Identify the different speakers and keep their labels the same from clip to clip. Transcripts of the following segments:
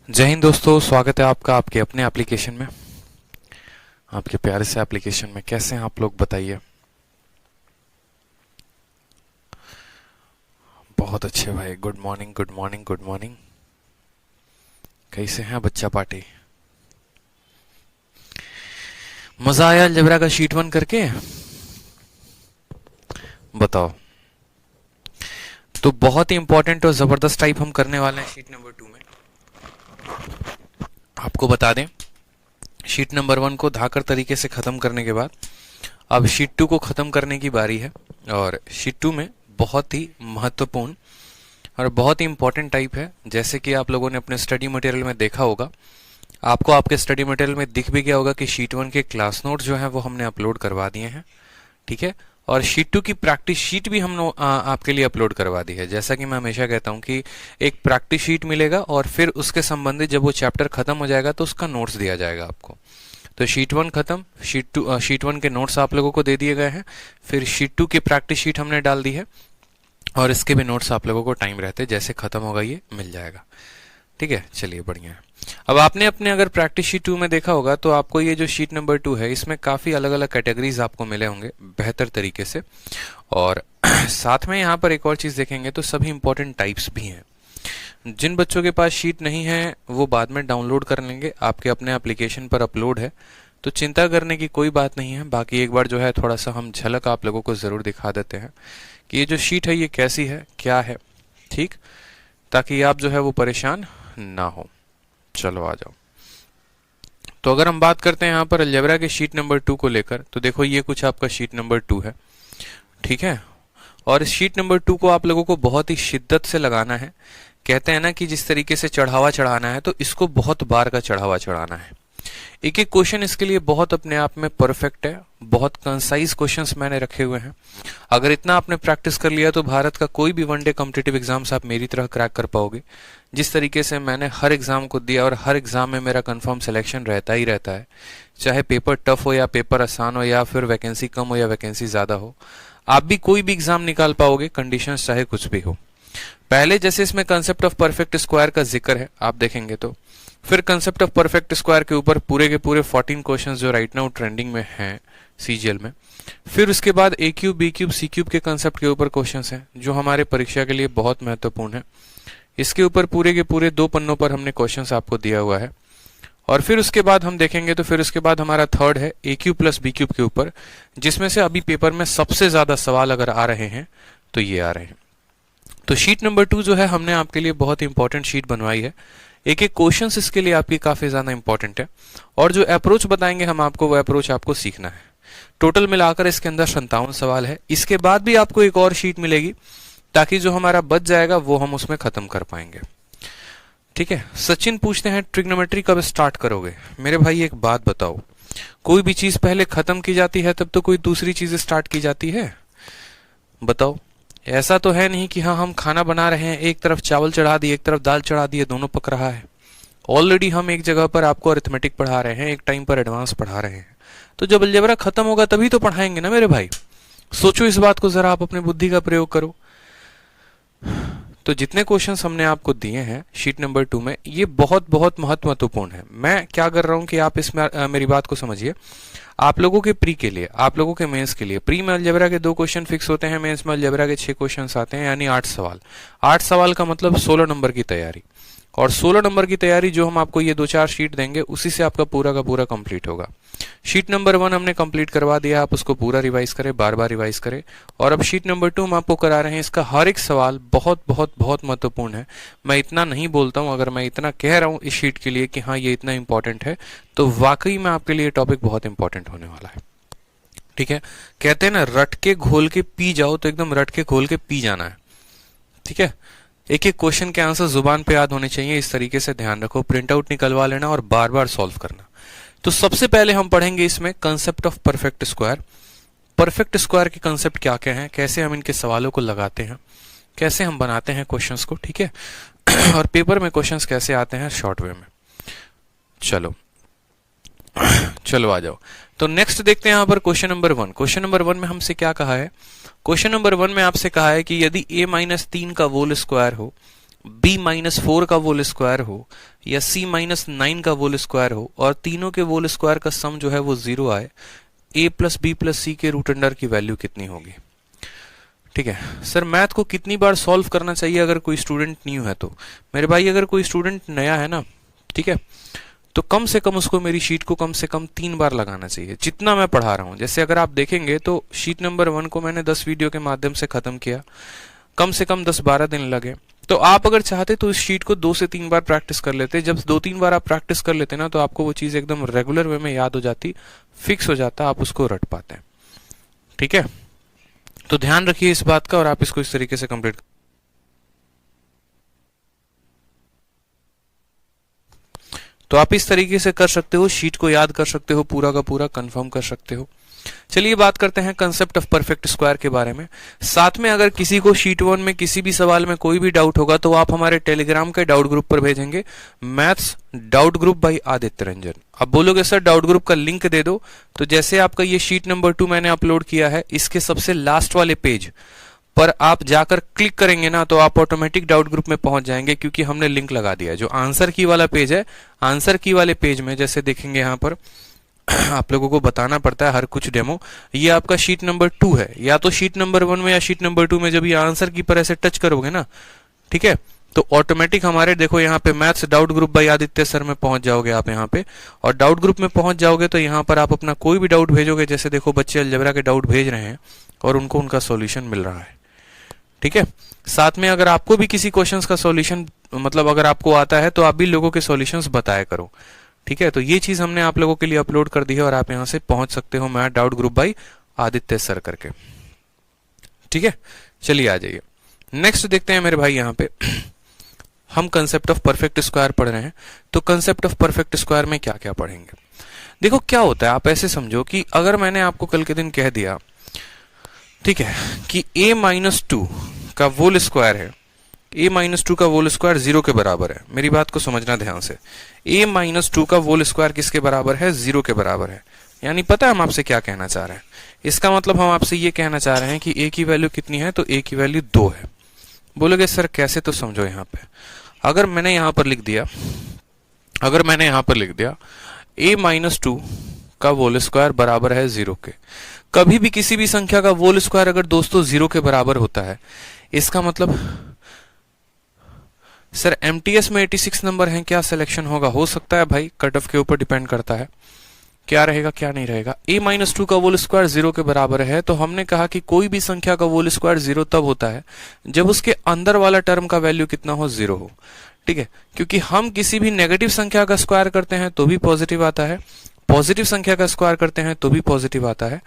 Speaker 1: जय हिंद दोस्तों, स्वागत है आपका आपके अपने एप्लीकेशन में, आपके प्यारे से एप्लीकेशन में। कैसे हैं आप लोग बताइए। बहुत अच्छे भाई, good morning good morning good morning. कैसे हैं बच्चा पार्टी? मजा आया अलजेब्रा का शीट 1 करके? बताओ। तो बहुत ही इंपॉर्टेंट और जबरदस्त टाइप हम करने वाले हैं शीट नंबर 2 में। आपको बता दें, शीट नंबर 1 को धाकर तरीके से खत्म करने के बाद अब शीट 2 को खत्म करने की बारी है। और शीट 2 में बहुत ही महत्वपूर्ण और बहुत ही इंपॉर्टेंट टाइप है, जैसे कि आप लोगों ने अपने स्टडी मटेरियल में देखा होगा। आपको आपके स्टडी मटेरियल में दिख भी गया होगा कि शीट 1 के क्लास नोट जो है वो हमने अपलोड करवा दिए हैं, ठीक है। और शीट 2 की प्रैक्टिस शीट भी हमने आपके लिए अपलोड करवा दी है। जैसा कि मैं हमेशा कहता हूं कि एक प्रैक्टिस शीट मिलेगा और फिर उसके संबंधित जब वो चैप्टर खत्म हो जाएगा तो उसका नोट्स दिया जाएगा आपको। तो शीट 1 खत्म, शीट 1 के नोट्स आप लोगों को दे दिए गए हैं। फिर शीट 2 की प्रैक्टिस शीट हमने डाल दी है और इसके भी नोट्स आप लोगों को टाइम रहते जैसे खत्म होगा ये मिल जाएगा, ठीक है। चलिए बढ़िया है। अब आपने अपने अगर प्रैक्टिस शीट 2 में देखा होगा तो आपको ये जो शीट नंबर 2 है इसमें काफी अलग अलग कैटेगरीज आपको मिले होंगे बेहतर तरीके से। और साथ में यहाँ पर एक और चीज देखेंगे तो सभी इंपॉर्टेंट टाइप्स भी हैं। जिन बच्चों के पास शीट नहीं है वो बाद में डाउनलोड कर लेंगे, आपके अपने एप्लीकेशन पर अपलोड है, तो चिंता करने की कोई बात नहीं है। बाकी एक बार जो है थोड़ा सा हम झलक आप लोगों को जरूर दिखा देते हैं कि ये जो शीट है ये कैसी है, क्या है, ठीक, ताकि आप जो है वो परेशान ना हो। चलो आ जाओ। तो अगर हम बात करते हैं यहाँ पर अलजेब्रा के शीट नंबर 2 को लेकर, तो देखो ये कुछ आपका शीट नंबर 2 है, ठीक है। और इस शीट नंबर 2 को आप लोगों को बहुत ही शिद्दत से लगाना है। कहते हैं ना कि जिस तरीके से चढ़ावा चढ़ाना है तो इसको बहुत बार का चढ़ावा चढ़ाना है। एक एक क्वेश्चन इसके लिए बहुत अपने आप में परफेक्ट है। बहुत कंसाइज क्वेश्चंस मैंने रखे हुए हैं। अगर इतना आपने प्रैक्टिस कर लिया तो भारत का कोई भी वनडे कॉम्पिटिटिव एग्जाम्स आप मेरी तरह क्रैक कर पाओगे। जिस तरीके से मैंने हर एग्जाम को दिया और हर एग्जाम में मेरा कंफर्म सिलेक्शन रहता ही रहता है, चाहे पेपर टफ हो या पेपर आसान हो या फिर वैकेंसी कम हो या वैकेंसी ज्यादा हो, आप भी कोई भी एग्जाम निकाल पाओगे, कंडीशंस चाहे कुछ भी हो। पहले जैसे इसमें कंसेप्ट ऑफ परफेक्ट स्क्वायर का जिक्र है, आप देखेंगे तो फिर कंसेप्ट ऑफ परफेक्ट स्क्वायर के ऊपर पूरे के पूरे 14 क्वेश्चंस जो राइट नाउ ट्रेंडिंग में हैं सीजीएल में। फिर उसके बाद ए cube B cube C cube के कंसेप्ट के ऊपर क्वेश्चंस हैं जो हमारे परीक्षा के लिए बहुत महत्वपूर्ण है। इसके ऊपर पूरे के पूरे 2 पन्नों पर हमने क्वेश्चंस आपको दिया हुआ है। और फिर उसके बाद हम देखेंगे तो फिर उसके बाद हमारा थर्ड है ए क्यूब प्लस बी क्यूब के ऊपर, जिसमें से अभी पेपर में सबसे ज्यादा सवाल अगर आ रहे हैं तो ये आ रहे हैं। तो शीट नंबर 2 जो है हमने आपके लिए बहुत इंपॉर्टेंट शीट बनवाई है। एक एक क्वेश्चंस इसके लिए आपकी काफी ज्यादा इंपॉर्टेंट है और जो अप्रोच बताएंगे हम आपको वो अप्रोच आपको सीखना है। टोटल मिलाकर इसके अंदर 57 सवाल है। इसके बाद भी आपको एक और शीट मिलेगी ताकि जो हमारा बच जाएगा वो हम उसमें खत्म कर पाएंगे, ठीक है। सचिन पूछते हैं ट्रिग्नोमेट्री कब स्टार्ट करोगे? मेरे भाई एक बात बताओ, कोई भी चीज पहले खत्म की जाती है तब तो कोई दूसरी चीज स्टार्ट की जाती है? बताओ। ऐसा तो है नहीं कि हाँ हम खाना बना रहे हैं, एक तरफ चावल चढ़ा दिए एक तरफ दाल चढ़ा दिए, दोनों पक रहा है। ऑलरेडी हम एक जगह पर आपको अरिथमेटिक पढ़ा रहे हैं, एक टाइम पर एडवांस पढ़ा रहे हैं। तो जब अलजेब्रा खत्म होगा तभी तो पढ़ाएंगे ना मेरे भाई। सोचो इस बात को जरा, आप अपनी बुद्धि का प्रयोग करो। तो जितने क्वेश्चंस हमने आपको दिए हैं शीट नंबर 2 में, ये बहुत बहुत महत्वपूर्ण है। मैं क्या कर रहा हूं कि आप इसमें मेरी बात को समझिए। आप लोगों के प्री के लिए, आप लोगों के मेंस के लिए, प्री में अलजेब्रा के 2 क्वेश्चन फिक्स होते हैं, मेंस में अलजेब्रा के 6 क्वेश्चंस आते हैं, यानी 8 सवाल। 8 सवाल का मतलब 16 नंबर की तैयारी। और 16 नंबर की तैयारी जो हम आपको ये 2-4 शीट देंगे उसी से आपका पूरा का पूरा कंप्लीट होगा। शीट नंबर 1 हमने कंप्लीट करवा दिया, आप उसको पूरा रिवाइज करें, बार बार रिवाइज करें। और अब शीट नंबर 2 हम आपको करा रहे हैं, इसका हर एक सवाल बहुत बहुत बहुत महत्वपूर्ण है। मैं इतना नहीं बोलता हूं, अगर मैं इतना कह रहा हूं इस शीट के लिए कि हाँ ये इतना इंपॉर्टेंट है, तो वाकई में आपके लिए टॉपिक बहुत इंपॉर्टेंट होने वाला है, ठीक है। कहते हैं ना रट के घोल के पी जाओ, तो एकदम रट के घोल के पी जाना है, ठीक है। एक एक क्वेश्चन के आंसर जुबान पे याद होने चाहिए, इस तरीके से ध्यान रखो, प्रिंट आउट निकलवा लेना और बार बार सॉल्व करना। तो सबसे पहले हम पढ़ेंगे इसमें concept of perfect square. Perfect square के कंसेप्ट क्या क्या हैं, कैसे हम इनके सवालों को लगाते हैं, कैसे हम बनाते हैं क्वेश्चंस को, ठीक है। और पेपर में क्वेश्चंस कैसे आते हैं शॉर्ट वे में। चलो चलो आ जाओ। तो नेक्स्ट देखते हैं यहाँ पर क्वेश्चन नंबर 1। क्वेश्चन नंबर 1 में हमसे क्या कहा है? क्वेश्चन नंबर 1 में आपसे कहा है कि यदि a-3 का होल स्क्वायर हो b-4 का होल स्क्वायर हो या c-9 का होल स्क्वायर हो और तीनों के होल स्क्वायर का सम जो है वो 0 आए, a प्लस बी प्लस सी के रूट अंडर की वैल्यू कितनी होगी? ठीक है सर, मैथ को कितनी बार सॉल्व करना चाहिए अगर कोई स्टूडेंट न्यू है तो? मेरे भाई अगर कोई स्टूडेंट नया है ना, ठीक है, तो कम से कम उसको मेरी शीट को कम से कम 3 बार लगाना चाहिए जितना मैं पढ़ा रहा हूं। जैसे अगर आप देखेंगे तो शीट नंबर 1 को मैंने 10 वीडियो के माध्यम से खत्म किया, कम से कम 10-12 दिन लगे। तो आप अगर चाहते तो इस शीट को 2 से 3 बार प्रैक्टिस कर लेते। जब 2-3 बार आप प्रैक्टिस कर लेते ना तो आपको वो चीज एकदम रेगुलर वे में याद हो जाती, फिक्स हो जाता, आप उसको रट पाते हैं। ठीक है, तो ध्यान रखिए इस बात का और आप इसको इस तरीके से कंप्लीट। तो आप इस तरीके से कर सकते हो, शीट को याद कर सकते हो, पूरा का पूरा कंफर्म कर सकते हो। चलिए बात करते हैं कंसेप्ट ऑफ परफेक्ट स्क्वायर के बारे में। साथ में अगर किसी को शीट 1 में किसी भी सवाल में कोई भी डाउट होगा तो आप हमारे टेलीग्राम के डाउट ग्रुप पर भेजेंगे, maths doubt group by Aditya Ranjan. अब बोलोगे सर डाउट ग्रुप का लिंक दे दो, तो जैसे आपका ये शीट नंबर 2 मैंने अपलोड किया है, इसके सबसे लास्ट वाले पेज पर आप जाकर क्लिक करेंगे ना तो आप ऑटोमेटिक डाउट ग्रुप में पहुंच जाएंगे, क्योंकि हमने लिंक लगा दिया है। जो आंसर की वाला पेज है, आंसर की वाले पेज में जैसे देखेंगे यहां पर आप लोगों को बताना पड़ता है हर कुछ डेमो। ये आपका शीट नंबर 2 है, या तो शीट नंबर 1 में या शीट नंबर 2 में जब ये आंसर की पर ऐसे टच करोगे ना, ठीक है, तो ऑटोमेटिक हमारे देखो यहाँ पे maths doubt group by Aditya sir में पहुंच जाओगे आप यहाँ पे। और डाउट ग्रुप में पहुंच जाओगे तो यहाँ पर आप अपना कोई भी डाउट भेजोगे, जैसे देखो बच्चे अलजेब्रा के डाउट भेज रहे हैं और उनको उनका सॉल्यूशन मिल रहा है। ठीक है, साथ में अगर आपको भी किसी क्वेश्चंस का सॉल्यूशन मतलब अगर आपको आता है तो आप भी लोगों के सॉल्यूशंस बताया करो। ठीक है, तो ये चीज हमने आप लोगों के लिए अपलोड कर दी है और आप यहां से पहुंच सकते हो math doubt group by Aditya sir करके। ठीक है, चलिए आ जाइए नेक्स्ट देखते हैं मेरे भाई। यहां पे हम कंसेप्ट ऑफ परफेक्ट स्क्वायर पढ़ रहे हैं, तो कंसेप्ट ऑफ परफेक्ट स्क्वायर में क्या क्या पढ़ेंगे? देखो क्या होता है, आप ऐसे समझो कि अगर मैंने आपको कल के दिन कह दिया, ठीक है, कि a-2 का होल स्क्वायर है, a-2 का होल स्क्वायर 0 के बराबर है। मेरी बात को समझना ध्यान से, a-2 का होल स्क्वायर किसके बराबर है? 0 के बराबर है। यानी पता है हम आपसे क्या कहना चाह रहे हैं? इसका मतलब हम आपसे ये कहना चाह रहे हैं कि a की वैल्यू कितनी है, तो a की वैल्यू 2 है। बोलोगे सर कैसे, तो समझो यहाँ पे अगर मैंने यहां पर लिख दिया, a-2 का होल स्क्वायर बराबर है 0 के। कभी भी किसी भी संख्या का होल स्क्वायर अगर दोस्तों 0 के बराबर होता है, इसका मतलब सर एमटीएस में 86 नंबर है, क्या सिलेक्शन होगा? हो सकता है भाई, कट ऑफ के ऊपर डिपेंड करता है क्या रहेगा क्या नहीं रहेगा। a-2 का होल स्क्वायर 0 के बराबर है, तो हमने कहा कि कोई भी संख्या का होल स्क्वायर 0 तब होता है जब उसके अंदर वाला टर्म का वैल्यू कितना हो? 0 हो। ठीक है, क्योंकि हम किसी भी नेगेटिव संख्या का स्क्वायर करते हैं तो भी पॉजिटिव आता है, पॉजिटिव संख्या का स्क्वायर करते हैं तो भी पॉजिटिव आता है।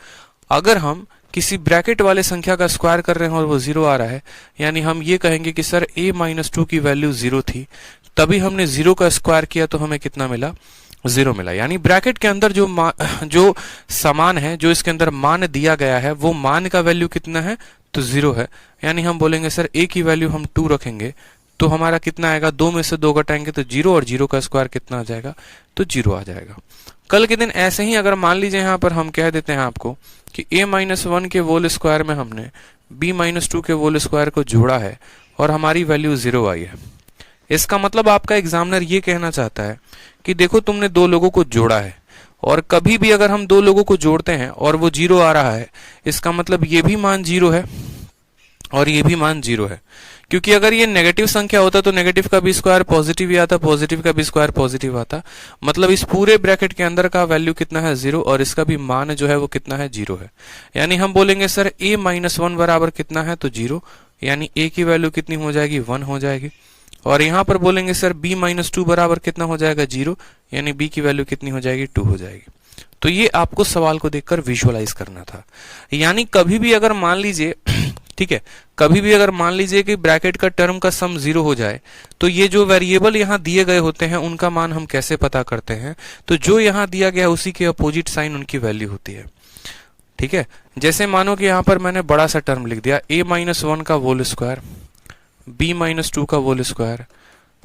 Speaker 1: अगर हम किसी ब्रैकेट वाले संख्या का स्क्वायर कर रहे हैं और वो 0 आ रहा है, यानी हम ये कहेंगे कि सर a-2 की वैल्यू 0 थी, तभी हमने 0 का स्क्वायर किया तो हमें कितना मिला? 0 मिला। यानी ब्रैकेट के अंदर जो समान है, जो इसके अंदर मान दिया गया है, वो मान का वैल्यू कितना है? तो 0 है। यानी हम बोलेंगे सर a की वैल्यू हम 2 रखेंगे तो हमारा कितना आएगा? 2 में से 2 घटाएंगे तो 0, और 0 का स्क्वायर कितना आ जाएगा? तो 0 आ जाएगा। कल के दिन ऐसे ही अगर मान लीजिए यहां पर हम कह देते हैं आपको कि a-1 के होल स्क्वायर में हमने b-2 के होल स्क्वायर को जोड़ा है और हमारी वैल्यू 0 आई है, इसका मतलब आपका एग्जामिनर ये कहना चाहता है कि देखो तुमने 2 लोगों को जोड़ा है, और कभी भी अगर हम 2 लोगों को जोड़ते हैं और वो 0 आ रहा है, इसका मतलब ये भी मान 0 है और ये भी मान 0 है। क्योंकि अगर ये नेगेटिव संख्या होता तो नेगेटिव का भी स्क्वायर पॉजिटिव ही आता, पॉजिटिव का भी स्क्वायर पॉजिटिव आता। मतलब इस पूरे ब्रैकेट के अंदर का वैल्यू कितना है? 0, और इसका भी मान जो है वो कितना है? 0 है। यानी हम बोलेंगे सर a-1 बराबर कितना है? तो 0, यानी a की वैल्यू कितनी हो जाएगी? 1 हो जाएगी। और यहां पर बोलेंगे सर b-2 बराबर कितना हो जाएगा? 0, यानी b की वैल्यू कितनी हो जाएगी? 2 हो जाएगी। तो ये आपको सवाल को देखकर विजुअलाइज करना था। यानी कभी भी अगर मान लीजिए, ठीक है, कभी भी अगर मान लीजिए कि ब्रैकेट का टर्म का सम 0 हो जाए, तो ये जो वेरिएबल यहां दिए गए होते हैं उनका मान हम कैसे पता करते हैं? तो जो यहां दिया गया उसी के अपोजिट साइन उनकी वैल्यू होती है। ठीक है, जैसे मानो कि यहां पर मैंने बड़ा सा टर्म लिख दिया a-1 का होल स्क्वायर, b-2 का होल स्क्वायर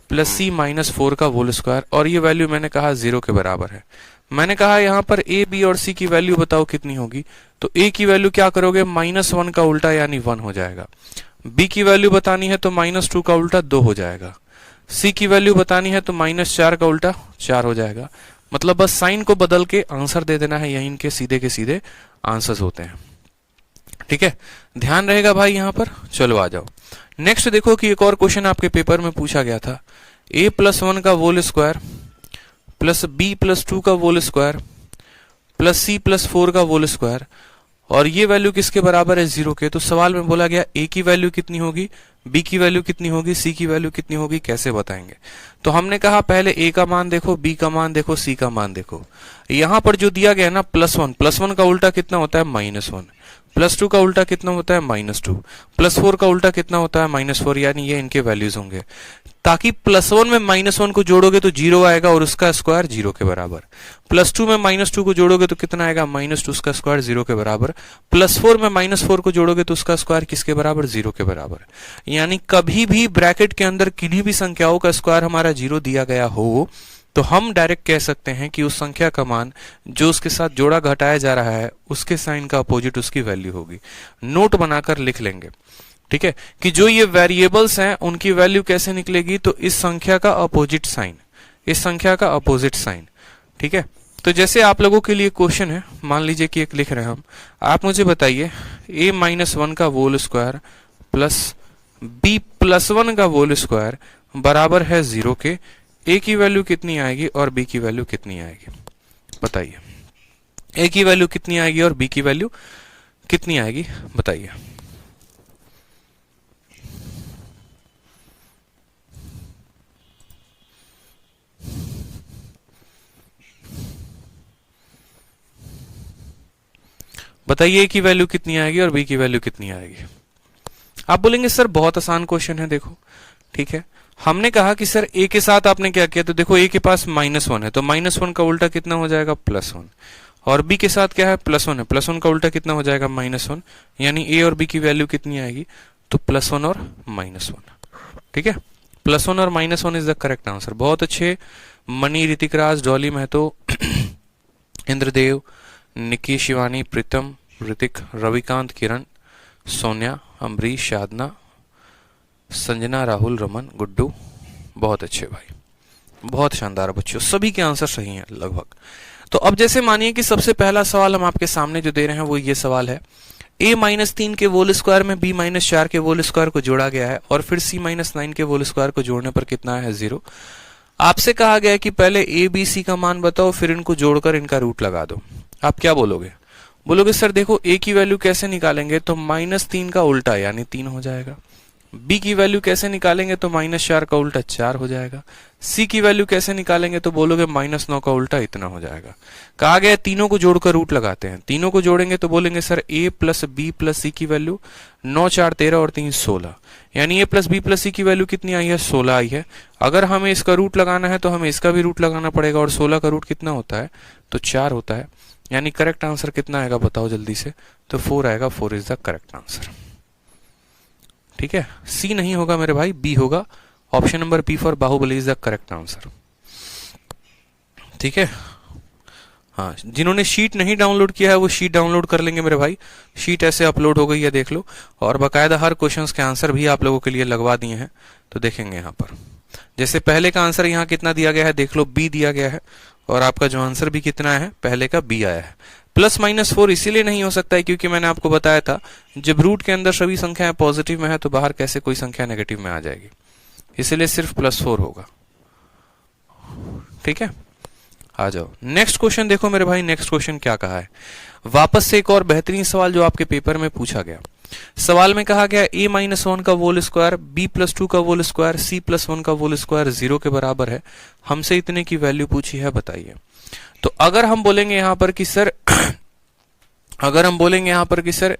Speaker 1: प्लस c-4 का होल स्क्वायर, और ये वैल्यू मैंने कहा 0 के बराबर है। मैंने कहा यहां पर a, b और c की वैल्यू बताओ कितनी होगी? तो a की वैल्यू क्या करोगे? -1 का उल्टा यानी 1 हो जाएगा। बी की वैल्यू बतानी है तो -2 का उल्टा 2 हो जाएगा, सी की वैल्यू बतानी है तो -4 का उल्टा 4 हो जाएगा। मतलब बस साइन को बदल के आंसर दे देना है, यही इनके सीधे के सीधे आंसर्स होते हैं। ठीक है, ध्यान रहेगा भाई यहां पर। चलो आ जाओ नेक्स्ट। देखो कि एक और क्वेश्चन आपके पेपर में पूछा गया था, a+1 का होल स्क्वायर प्लस b+2 का होल स्क्वायर प्लस c+4 का होल स्क्वायर, और ये वैल्यू किसके बराबर है, 0 के। तो सवाल में बोला गया a की वैल्यू कितनी होगी, b की वैल्यू कितनी होगी, c की वैल्यू कितनी होगी, कैसे बताएंगे। तो हमने कहा पहले a का मान देखो, b का मान देखो, c का मान देखो। यहां पर जो दिया गया ना +1 का उल्टा कितना होता है, -1, +2 का उल्टा कितना होता है, -2, +4 का उल्टा कितना होता है, -4, यानी ये इनके वैल्यूज होंगे। ताकि +1 में -1 को जोड़ोगे तो 0 आएगा और उसका स्क्वायर 0 के बराबर। +2 में -2 को जोड़ोगे तो कितना आएगा, -2 उसका स्क्वायर 0 के बराबर। +4 में -4 को जोड़ोगे तो उसका स्क्वायर किसके बराबर, 0 के बराबर। यानी कभी भी ब्रैकेट के अंदर किन्हीं भी संख्याओं का स्क्वायर हमारा 0 दिया गया हो तो हम डायरेक्ट कह सकते हैं कि उस संख्या का मान जो उसके साथ जोड़ा घटाया जा रहा है उसके साइन का अपोजिट उसकी वैल्यू होगी। नोट बनाकर लिख लेंगे। ठीक है, कि जो ये वेरिएबल्स हैं उनकी वैल्यू कैसे निकलेगी, तो इस संख्या का अपोजिट साइन, इस संख्या का अपोजिट साइन। ठीक है, तो जैसे आप लोगों के लिए क्वेश्चन है, मान लीजिए कि एक लिख रहे हैं हम, आप मुझे बताइए a-1 का होल स्क्वायर प्लस b+1 का होल स्क्वायर बराबर है 0 के। a की वैल्यू कितनी आएगी और b की वैल्यू कितनी आएगी, बताइए। a की वैल्यू कितनी आएगी और b की वैल्यू कितनी आएगी, बताइए। बताइए a की वैल्यू कितनी आएगी और b की वैल्यू कितनी आएगी। आप बोलेंगे सर बहुत आसान क्वेश्चन है, देखो। ठीक है, हमने कहा कि सर a के साथ आपने क्या किया, तो देखो a के पास -1 है तो -1 का उल्टा कितना हो जाएगा, +1, और b के साथ क्या है, +1 है, +1 का उल्टा कितना हो जाएगा, -1, यानी a और b की वैल्यू कितनी आएगी, तो +1 और -1। ठीक है, +1 और -1 इज द करेक्ट आंसर। बहुत अच्छे, मनी, ऋतिक राज, डॉली महतो, इंद्रदेव, निकी, शिवानी, प्रीतम, ऋतिक, रविकांत, किरण, सोनिया, अमरीश, साधना, संजना, राहुल, रमन, गुड्डू, बहुत अच्छे भाई, बहुत शानदार बच्चों, सभी के आंसर सही हैं लगभग। तो अब जैसे मानिए कि सबसे पहला सवाल हम आपके सामने जो दे रहे हैं वो ये सवाल है, a-3 के होल स्क्वायर में b-4 के होल स्क्वायर को जोड़ा गया है और फिर c-9 के होल स्क्वायर को जोड़ने पर कितना है, 0। आपसे कहा गया है कि पहले a, b, c का मान बताओ, फिर इनको जोड़कर इनका रूट लगा दो। आप क्या बोलोगे, बोलोगे सर देखो a की वैल्यू कैसे निकालेंगे, तो -3 का उल्टा यानी 3 हो जाएगा। b की वैल्यू कैसे निकालेंगे, तो -4 का उल्टा 4 हो जाएगा। c की वैल्यू कैसे निकालेंगे, तो बोलोगे -9 का उल्टा इतना हो जाएगा। कहा गया तीनों को जोड़कर रूट लगाते हैं, तीनों को जोड़ेंगे तो बोलेंगे sir a plus b plus c की वैल्यू 9, 4, 13 और 3, 16, यानी a plus b plus c की वैल्यू कितनी आई है, 16 आई है। अगर हमें इसका रूट लगाना है तो हमें इसका भी रूट लगाना पड़ेगा, और 16 का रूट कितना होता है, तो 4 होता है। यानी करेक्ट आंसर कितना आएगा, बताओ जल्दी से, तो 4 आएगा। 4 इज द करेक्ट आंसर। ठीक है, सी नहीं होगा मेरे भाई, बी होगा। Option number B for Baahubali is the correct answer. ठीक है, हाँ, जिन्होंने शीट नहीं डाउनलोड किया है वो शीट डाउनलोड कर लेंगे मेरे भाई। शीट ऐसे अपलोड हो गई है, देख लो, और बाकायदा हर क्वेश्चंस के आंसर भी आप लोगों के लिए लगवा दिए हैं। तो देखेंगे यहाँ पर, जैसे पहले का आंसर यहाँ कितना दिया गया है, देख लो, बी दिया गया है, और आपका जो आंसर भी कितना है, पहले का बी आया है। +-4 इसीलिए नहीं हो सकता है क्योंकि मैंने आपको बताया था जब रूट के अंदर सभी संख्याएं पॉजिटिव में है तो बाहर कैसे कोई संख्या नेगेटिव में आ जाएगी, इसीलिए सिर्फ +4 होगा। ठीक है, आ जाओ नेक्स्ट क्वेश्चन। देखो मेरे भाई, नेक्स्ट क्वेश्चन क्या कहा है, वापस से एक और बेहतरीन सवाल जो आपके पेपर में पूछा गया। सवाल में कहा गया a-1 का होल स्क्वायर, b+2 का होल स्क्वायर, c+1 का होल स्क्वायर 0 के बराबर है, हमसे इतने की वैल्यू पूछी है, बताइए। तो अगर हम बोलेंगे यहां पर कि सर अगर हम बोलेंगे यहां पर कि सर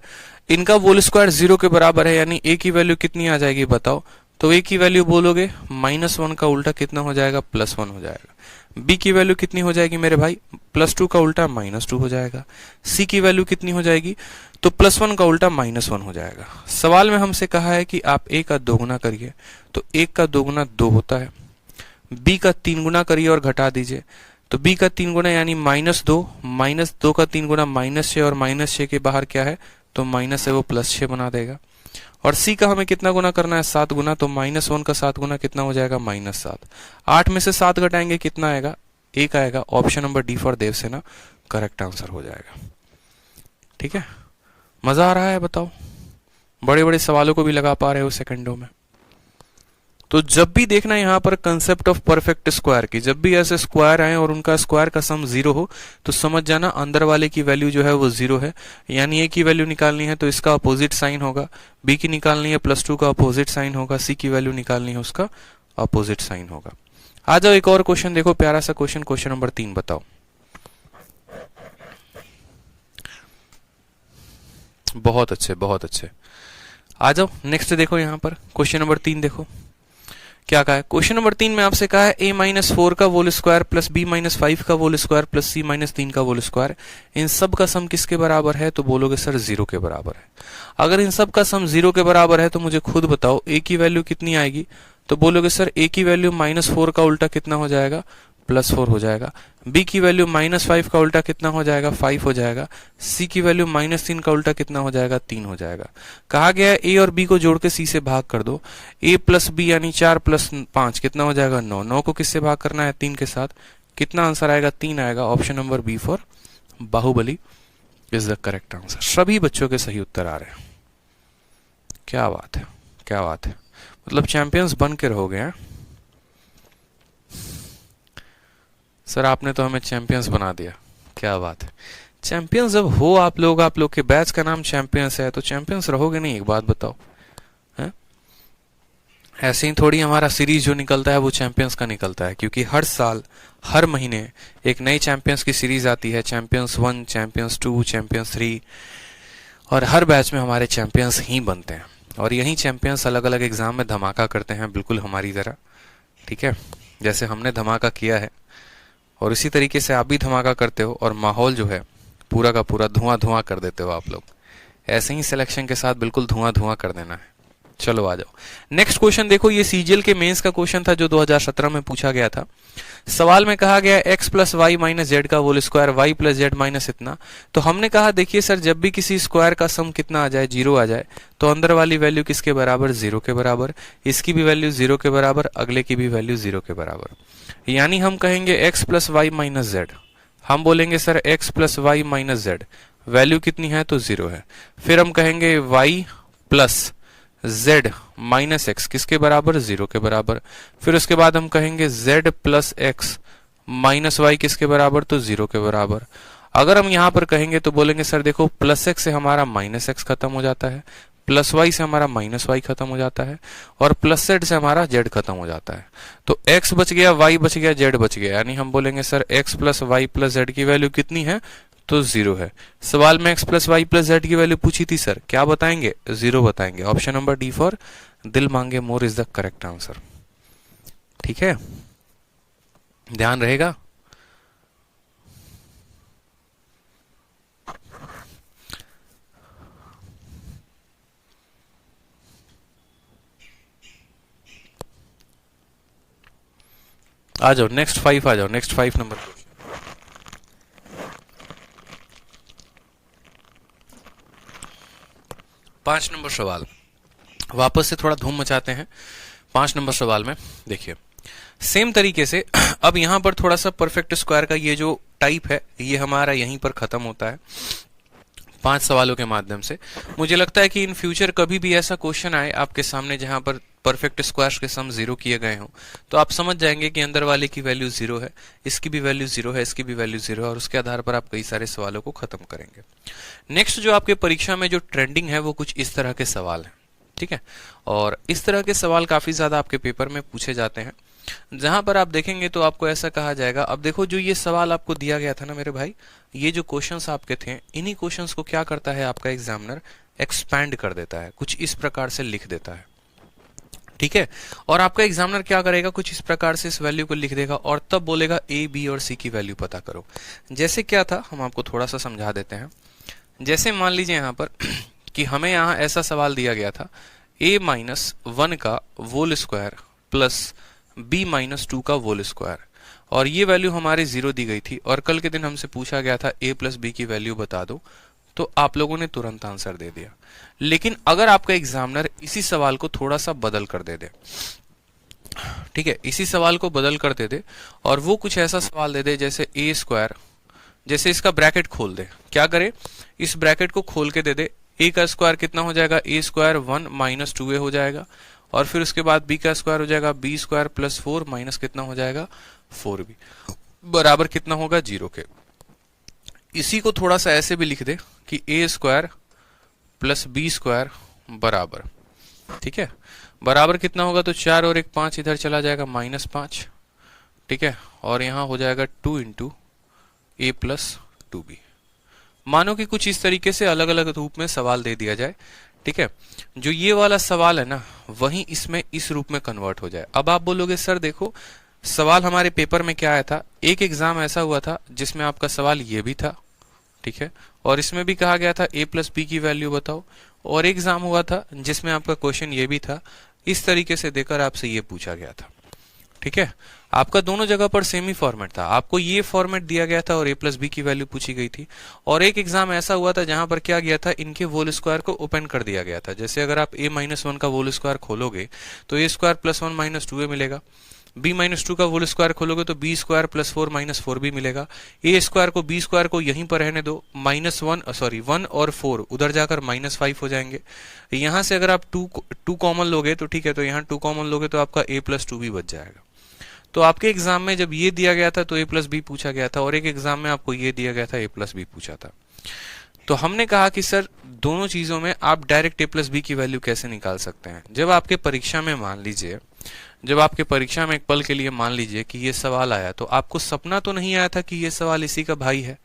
Speaker 1: इनका होल स्क्वायर 0 के बराबर है, यानी a की वैल्यू कितनी आ जाएगी, बताओ। तो a की वैल्यू बोलोगे -1 का उल्टा कितना हो जाएगा, +1 हो जाएगा। b की वैल्यू कितनी हो जाएगी मेरे भाई, +2 का उल्टा -2 हो जाएगा। c की वैल्यू कितनी हो जाएगी, तो +1 का उल्टा -1 हो जाएगा। सवाल में हमसे कहा है कि आप a का दोगुना करिए, तो 1 का दोगुना 2 होता है। b का 3 गुना करिए और घटा दीजिए, तो b का 3 गुना यानी -2, -2 का 3 गुना -6, और -6 के बाहर क्या है, तो माइनस है वो +6 बना देगा। और c का हमें कितना गुना करना है, 7 गुना, तो -1 का 7 गुना कितना हो जाएगा, -7। 8 में से 7 घटाएंगे कितना आएगा, 1 आएगा। Option number D for Devasena correct answer हो जाएगा। ठीक है, मजा आ रहा है बताओ, बड़े बड़े सवालों को भी लगा पा रहे हो सेकंडों में। तो जब भी देखना यहाँ पर कंसेप्ट ऑफ परफेक्ट स्क्वायर की, जब भी ऐसे स्क्वायर आए और उनका स्क्वायर का सम 0 हो तो समझ जाना अंदर वाले की वैल्यू जो है वो 0 है। यानी a की वैल्यू निकालनी है तो इसका अपोजिट साइन होगा, b की निकालनी है +2 का अपोजिट साइन होगा, c की वैल्यू निकालनी है उसका अपोजिट साइन होगा। आ जाओ एक और क्वेश्चन देखो, प्यारा सा क्वेश्चन, क्वेश्चन नंबर 3 बताओ। बहुत अच्छे, बहुत अच्छे। आ जाओ नेक्स्ट देखो, यहाँ पर क्वेश्चन नंबर 3 देखो क्या कहा है। क्वेश्चन नंबर 3 में आपसे कहा है a-4 का होल स्क्वायर प्लस b-5 का होल स्क्वायर प्लस c-3 का होल स्क्वायर, इन सब का सम किसके बराबर है, तो बोलोगे सर 0 के बराबर है। अगर इन सब का सम 0 के बराबर है तो मुझे खुद बताओ a की वैल्यू कितनी आएगी, तो बोलोगे सर a की वैल्यू -4 का उल्टा कितना हो जाएगा, +4 हो जाएगा। b की वैल्यू -5 का उल्टा कितना हो जाएगा, 5 हो जाएगा। c की वैल्यू -3 का उल्टा कितना हो जाएगा, 3 हो जाएगा। कहा गया है a और b को जोड़ के c से भाग कर दो, a + b यानी 4 + 5 कितना हो जाएगा, 9। 9 को किससे भाग करना है, 3 के साथ। कितना आंसर आएगा, 3 आएगा। Option number B for Baahubali is the correct answer. सभी बच्चों के सही उत्तर आ रहे हैं। क्या बात है, क्या बात है, मतलब चैंपियंस बन के रहोगे हैं सर, आपने तो हमें चैंपियंस बना दिया। क्या बात है, चैंपियंस जब हो आप लोग के बैच का नाम चैंपियंस है तो चैंपियंस रहोगे नहीं, एक बात बताओ है? ऐसे ही थोड़ी हमारा सीरीज जो निकलता है वो चैंपियंस का निकलता है, क्योंकि हर साल हर महीने एक नई चैंपियंस की सीरीज आती है, चैंपियंस 1, चैंपियंस 2, चैंपियंस 3, और हर बैच में हमारे चैंपियंस ही बनते हैं। और यही चैंपियंस अलग अलग एग्जाम में धमाका करते हैं, बिल्कुल हमारी तरह। ठीक है, जैसे हमने धमाका किया है और इसी तरीके से आप भी धमाका करते हो और माहौल जो है पूरा का पूरा धुआं धुआं कर देते हो आप लोग। ऐसे ही सिलेक्शन के साथ बिल्कुल धुआं धुआं कर देना है। चलो आ जाओ नेक्स्ट क्वेश्चन देखो, ये सीजीएल के मेंस का क्वेश्चन था जो 2017 में पूछा गया था। सवाल में कहा गया x + y - z का whole square, y + z minus इतना। तो हमने कहा देखिए सर, जब भी किसी स्क्वायर का सम कितना आ जाए, 0 आ जाए, तो अंदर वाली वैल्यू किसके बराबर, 0 के बराबर। इसकी भी वैल्यू 0 के बराबर, अगले की भी वैल्यू 0 के बराबर। यानी हम कहेंगे x + y - z, हम बोलेंगे sir x + y - z, value कितनी है, तो 0 है। फिर हम कहेंगे y + z - x किसके बराबर, 0 के बराबर। फिर उसके बाद हम कहेंगे z + x - y किसके बराबर, तो 0 के बराबर। अगर हम यहाँ पर कहेंगे तो बोलेंगे सर देखो, +x से हमारा -x खत्म हो जाता है, +y से हमारा -y खत्म हो जाता है, और +z से हमारा z खत्म हो जाता है। तो x बच गया, y बच गया, z बच गया। यानी हम बोलेंगे सर x + y + z की वैल्यू कितनी है, तो 0 है। सवाल में x + y + z की वैल्यू पूछी थी सर, क्या बताएंगे, 0 बताएंगे। ऑप्शन नंबर डी फॉर दिल मांगे more is the correct answer. ठीक है, ध्यान रहेगा। आ जाओ नेक्स्ट 5, आ जाओ नेक्स्ट 5 नंबर। 5 नंबर सवाल, वापस से थोड़ा धूम मचाते हैं। 5 नंबर सवाल में देखिए, सेम तरीके से अब यहां पर थोड़ा सा परफेक्ट स्क्वायर का ये जो टाइप है ये हमारा यहीं पर खत्म होता है 5 सवालों के माध्यम से। मुझे लगता है कि इन फ्यूचर कभी भी ऐसा क्वेश्चन आए आपके सामने जहां पर परफेक्ट स्क्वायर्स के सम 0 किए गए हों, तो आप समझ जाएंगे कि अंदर वाले की वैल्यू 0 है, इसकी भी वैल्यू 0 है, इसकी भी वैल्यू 0 है, और उसके आधार पर आप कई सारे सवालों को खत्म करेंगे। नेक्स्ट जो आपके परीक्षा में जो ट्रेंडिंग है वो कुछ इस तरह के सवाल है। ठीक है, और इस तरह के सवाल काफी ज्यादा आपके पेपर में पूछे जाते हैं, जहां पर आप देखेंगे तो आपको ऐसा कहा जाएगा। अब देखो, जो ये सवाल आपको दिया गया था ना मेरे भाई, ये जो क्वेश्चंस आपके थे, इन्हीं क्वेश्चंस को क्या करता है आपका एग्जामिनर, एक्सपैंड कर देता है, कुछ इस प्रकार से लिख देता है। ठीक है, और आपका एग्जामिनर क्या करेगा, कुछ इस प्रकार से इस वैल्यू को लिख देगा और तब बोलेगा ए, बी और सी की वैल्यू पता करो। जैसे क्या था, हम आपको थोड़ा सा समझा देते हैं। जैसे मान लीजिए यहां पर कि हमें यहां ऐसा सवाल दिया गया था, a-1 का होल स्क्वायर प्लस b-2 का होल स्क्वायर, और ये वैल्यू हमारे 0 दी गई थी, और कल के दिन हमसे पूछा गया था a + b की वैल्यू बता दो। तो आप लोगों ने तुरंत आंसर दे दिया। लेकिन अगर आपका एग्जामिनर इसी सवाल को थोड़ा सा बदल कर दे दे, ठीक है, इसी सवाल को बदल कर दे दे और वो कुछ ऐसा सवाल दे दे जैसे ए स्क्वायर, जैसे इसका ब्रैकेट खोल दे, क्या करे, इस ब्रैकेट को खोल के दे दे, ए का स्क्वायर कितना हो जाएगा, ए स्क्वायर 1 माइनस 2a हो जाएगा, और फिर उसके बाद बी का स्क्वायर हो जाएगा बी स्क्वायर प्लस 4 माइनस कितना हो जाएगा 4b, बराबर कितना होगा 0 के। इसी को थोड़ा सा ऐसे भी लिख दे कि ए स्क्वायर प्लस बी स्क्वायर बराबर, ठीक है, बराबर कितना होगा, तो 4 और 1 5 इधर चला जाएगा -5, ठीक है, और यहां हो जाएगा 2 इंटू ए प्लस 2b। मानो कि कुछ इस तरीके से अलग अलग रूप में सवाल दे दिया जाए, ठीक है, जो ये वाला सवाल है ना वही इसमें इस रूप में कन्वर्ट हो जाए। अब आप बोलोगे सर देखो सवाल हमारे पेपर में क्या आया था, एक एग्जाम ऐसा हुआ था जिसमें आपका सवाल ये भी था, ठीक है, और इसमें भी कहा गया था a प्लस बी की वैल्यू बताओ, और एक एग्जाम हुआ था जिसमें आपका क्वेश्चन ये भी था, इस तरीके से देकर आपसे ये पूछा गया था, ठीक है। आपका दोनों जगह पर सेम ही फॉर्मेट था, आपको ये फॉर्मेट दिया गया था और a प्लस बी की वैल्यू पूछी गई थी। और एक एग्जाम ऐसा हुआ था जहां पर क्या गया था, इनके होल स्क्वायर को ओपन कर दिया गया था। जैसे अगर आप a माइनस 1 का होल स्क्वायर खोलोगे तो a square plus 1 minus 2a मिलेगा, b माइनस 2 का होल स्क्वायर खोलोगे तो b square plus 4 minus 4b मिलेगा। a स्क्वायर को b स्क्वायर को यहीं पर रहने दो, -1 और 4 उधर जाकर -5 हो जाएंगे। यहां से अगर आप 2 कॉमन लोगे तो ठीक है, तो यहाँ 2 कॉमन लोगे तो आपका a प्लस 2b बच जाएगा। तो आपके एग्जाम में जब ये दिया गया था तो a प्लस बी पूछा गया था, और एक एग्जाम में आपको ये दिया गया था a प्लस बी पूछा था। तो हमने कहा कि सर दोनों चीजों में आप डायरेक्ट a प्लस बी की वैल्यू कैसे निकाल सकते हैं। जब आपके परीक्षा में मान लीजिए, जब आपके परीक्षा में एक पल के लिए मान लीजिए कि ये सवाल आया, तो आपको सपना तो नहीं आया था कि ये सवाल इसी का भाई है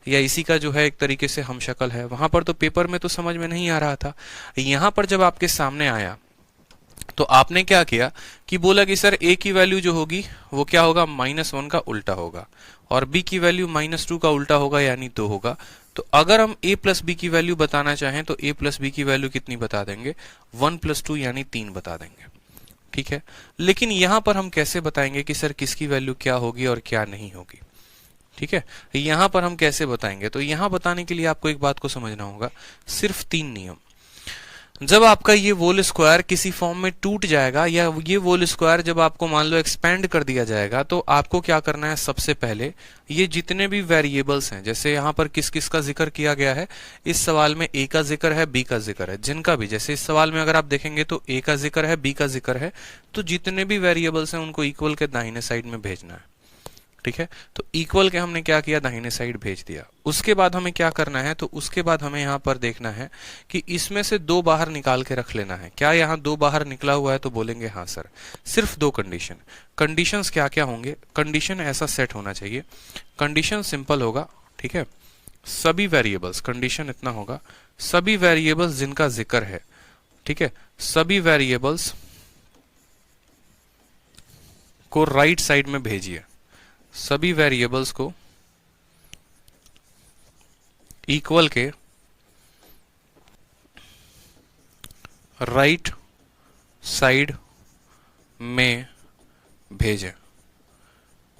Speaker 1: या इसी का जो है एक तरीके से हमशक्ल है। वहां पर तो पेपर में तो समझ में नहीं आ रहा था। यहां पर जब आपके सामने आया तो आपने क्या किया कि बोला कि सर a की वैल्यू जो होगी वो क्या होगा, -1 का उल्टा होगा, और b की वैल्यू -2 का उल्टा होगा यानी 2 होगा। तो अगर हम a प्लस बी की वैल्यू बताना चाहें तो a प्लस बी की वैल्यू कितनी बता देंगे, 1 प्लस 2 यानी 3 बता देंगे, ठीक है। लेकिन यहां पर हम कैसे बताएंगे कि सर किसकी वैल्यू क्या होगी और क्या नहीं होगी, ठीक है, यहां पर हम कैसे बताएंगे। तो यहां बताने के लिए आपको एक बात को समझना होगा, सिर्फ 3 नियम। जब आपका ये वोल स्क्वायर किसी फॉर्म में टूट जाएगा या ये वोल स्क्वायर जब आपको मान लो एक्सपेंड कर दिया जाएगा, तो आपको क्या करना है, सबसे पहले ये जितने भी वेरिएबल्स हैं, जैसे यहाँ पर किस किस का जिक्र किया गया है, इस सवाल में a का जिक्र है, b का जिक्र है, जिनका भी, जैसे इस सवाल में अगर आप देखेंगे तो a का जिक्र है, b का जिक्र है, तो जितने भी वेरिएबल्स हैं उनको इक्वल के दाहिने साइड में भेजना है, ठीक है। तो इक्वल के हमने क्या किया, दाहिने साइड भेज दिया। उसके बाद हमें क्या करना है, तो उसके बाद हमें यहाँ पर देखना है कि इसमें से 2 बाहर निकाल के रख लेना है। क्या यहाँ 2 बाहर निकला हुआ है, तो बोलेंगे हाँ सर। सिर्फ 2 कंडीशन, कंडीशंस क्या क्या होंगे, कंडीशन ऐसा सेट होना चाहिए, कंडीशन सिंपल होगा, ठीक है, सभी वेरिएबल्स, कंडीशन इतना होगा, सभी वेरिएबल्स जिनका जिक्र है, ठीक है, सभी वेरिएबल्स को राइट साइड में भेजिए, सभी वेरिएबल्स को इक्वल के राइट साइड में भेजें।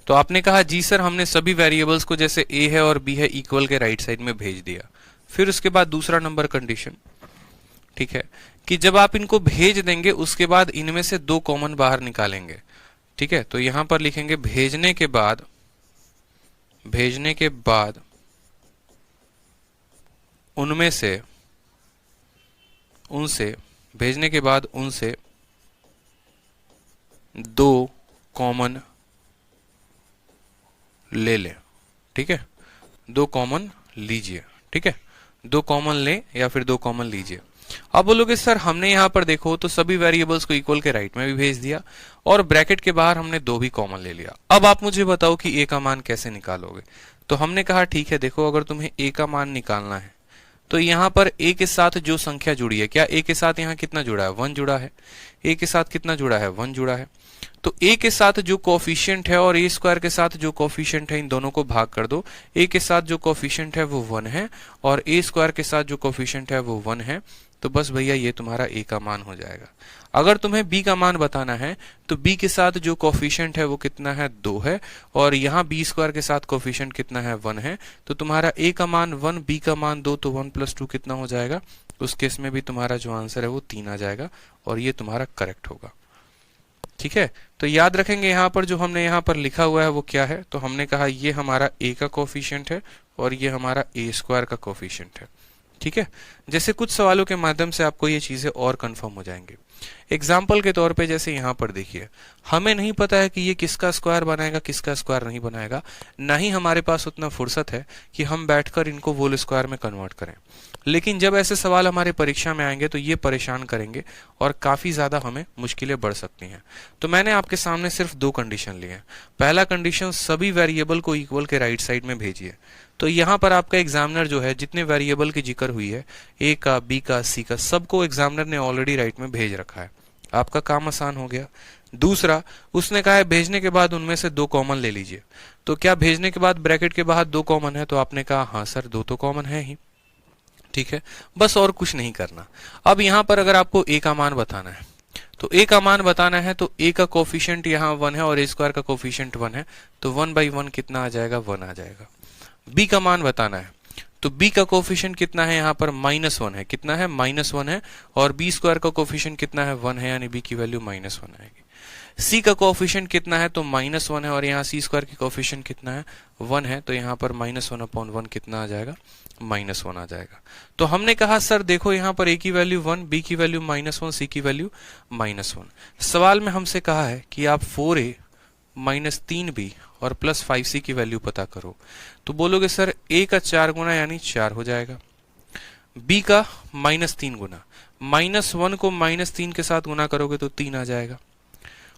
Speaker 1: तो आपने कहा जी सर हमने सभी वेरिएबल्स को जैसे a है और b है इक्वल के राइट साइड में भेज दिया। फिर उसके बाद दूसरा नंबर कंडीशन, ठीक है, कि जब आप इनको भेज देंगे उसके बाद इनमें से 2 कॉमन बाहर निकालेंगे, ठीक है। तो यहां पर लिखेंगे भेजने के बाद उनमें से भेजने के बाद उनसे 2 कॉमन ले लें, ठीक है, 2 कॉमन लीजिए, ठीक है, 2 कॉमन ले या फिर 2 कॉमन लीजिए। अब बोलोगे सर हमने यहां पर देखो तो सभी वेरिएबल्स को इक्वल के राइट में भी भेज दिया और ब्रैकेट के बाहर हमने 2 भी कॉमन ले लिया। अब आप मुझे बताओ कि a का मान कैसे निकालोगे। तो हमने कहा ठीक है, देखो अगर तुम्हें a का मान निकालना है तो यहां पर a के साथ जो संख्या जुड़ी है, क्या a के साथ यहां कितना जुड़ा है, 1 जुड़ा है, a के साथ कितना जुड़ा है, 1 जुड़ा है। तो a के साथ जो कोफिशिएंट है और a स्क्वायर के साथ जो कोफिशिएंट है इन दोनों को भाग कर दो। a के साथ जो कोफिशिएंट है वो 1 है और a स्क्वायर के साथ जो कोफिशिएंट है वो 1 है। तो बस भैया ये तुम्हारा a का मान हो जाएगा। अगर तुम्हें b का मान बताना है तो b के साथ जो कोफिशिएंट है वो कितना है, 2 है, और यहाँ b स्क्वायर के साथ कोफिशिएंट कितना है, 1 है। तो तुम्हारा a का मान 1, b का मान 2, तो 1 + 2 कितना हो जाएगा। उस केस में भी तुम्हारा जो आंसर है वो 3 आ जाएगा और ये तुम्हारा करेक्ट होगा। ठीक है, तो याद रखेंगे यहाँ पर जो हमने यहाँ पर लिखा हुआ है वो क्या है। तो हमने कहा ये हमारा a का कोफिशिएंट है और ये हमारा a स्क्वायर का कोफिशिएंट है। ठीक है, जैसे कुछ सवालों के माध्यम से आपको ये चीजें और कंफर्म हो जाएंगी। एग्जाम्पल के तौर पे जैसे यहाँ पर देखिए, हमें नहीं पता है कि ये किसका स्क्वायर बनाएगा, किसका स्क्वायर नहीं बनाएगा, ना ही हमारे पास उतना फुर्सत है कि हम बैठकर इनको होल स्क्वायर में कन्वर्ट करें। लेकिन जब ऐसे सवाल हमारे परीक्षा में आएंगे तो ये परेशान करेंगे और काफी ज्यादा हमें मुश्किलें बढ़ सकती हैं। तो मैंने आपके सामने सिर्फ 2 कंडीशन लिए हैं। पहला कंडीशन, सभी वेरिएबल को इक्वल के राइट साइड में भेजिए। तो यहाँ पर आपका एग्जामिनर जो है जितने वेरिएबल की जिक्र हुई है, a का, b का, c का, सबको एग्जामिनर ने ऑलरेडी राइट में भेज रखा है। आपका काम आसान हो गया। दूसरा, उसने कहा है भेजने के बाद उनमें से 2 कॉमन ले लीजिए। तो क्या भेजने के बाद ब्रैकेट के बाहर 2 कॉमन है? तो आपने कहा हाँ सर 2 तो कॉमन है ही। ठीक है, बस और कुछ नहीं करना। अब यहाँ पर अगर आपको a का मान बताना है तो a का मान बताना है तो a का कोफिशिएंट यहाँ 1 है और a स्क्वायर का कोफिशिएंट 1 है, तो 1/1 कितना आ जाएगा, 1 आ जाएगा। b का मान बताना है तो b का कोफिशिएंट कितना है, यहाँ पर -1 है। कितना है, -1 है, और b स्क्वायर का कोफिशिएंट कितना है, 1 है, यानी b की वैल्यू -1 आएगी। c का कोफिशिएंट कितना है, तो -1 है, और यहाँ c स्क्वायर की कोफिशिएंट कितना है, 1 है, तो यहाँ पर -1/1 कितना आ जाएगा, -1 आ जाएगा। तो हमने कहा सर देखो यहाँ पर a की वैल्यू 1, b की वैल्यू -1, c की वैल्यू -1। सवाल में हमसे कहा है कि आप 4a -3b और +5c की वैल्यू पता करो। तो बोलोगे सर a का 4 गुना यानी 4 हो जाएगा, b का -3 गुना, -1 को -3 के साथ गुना करोगे तो 3 आ जाएगा,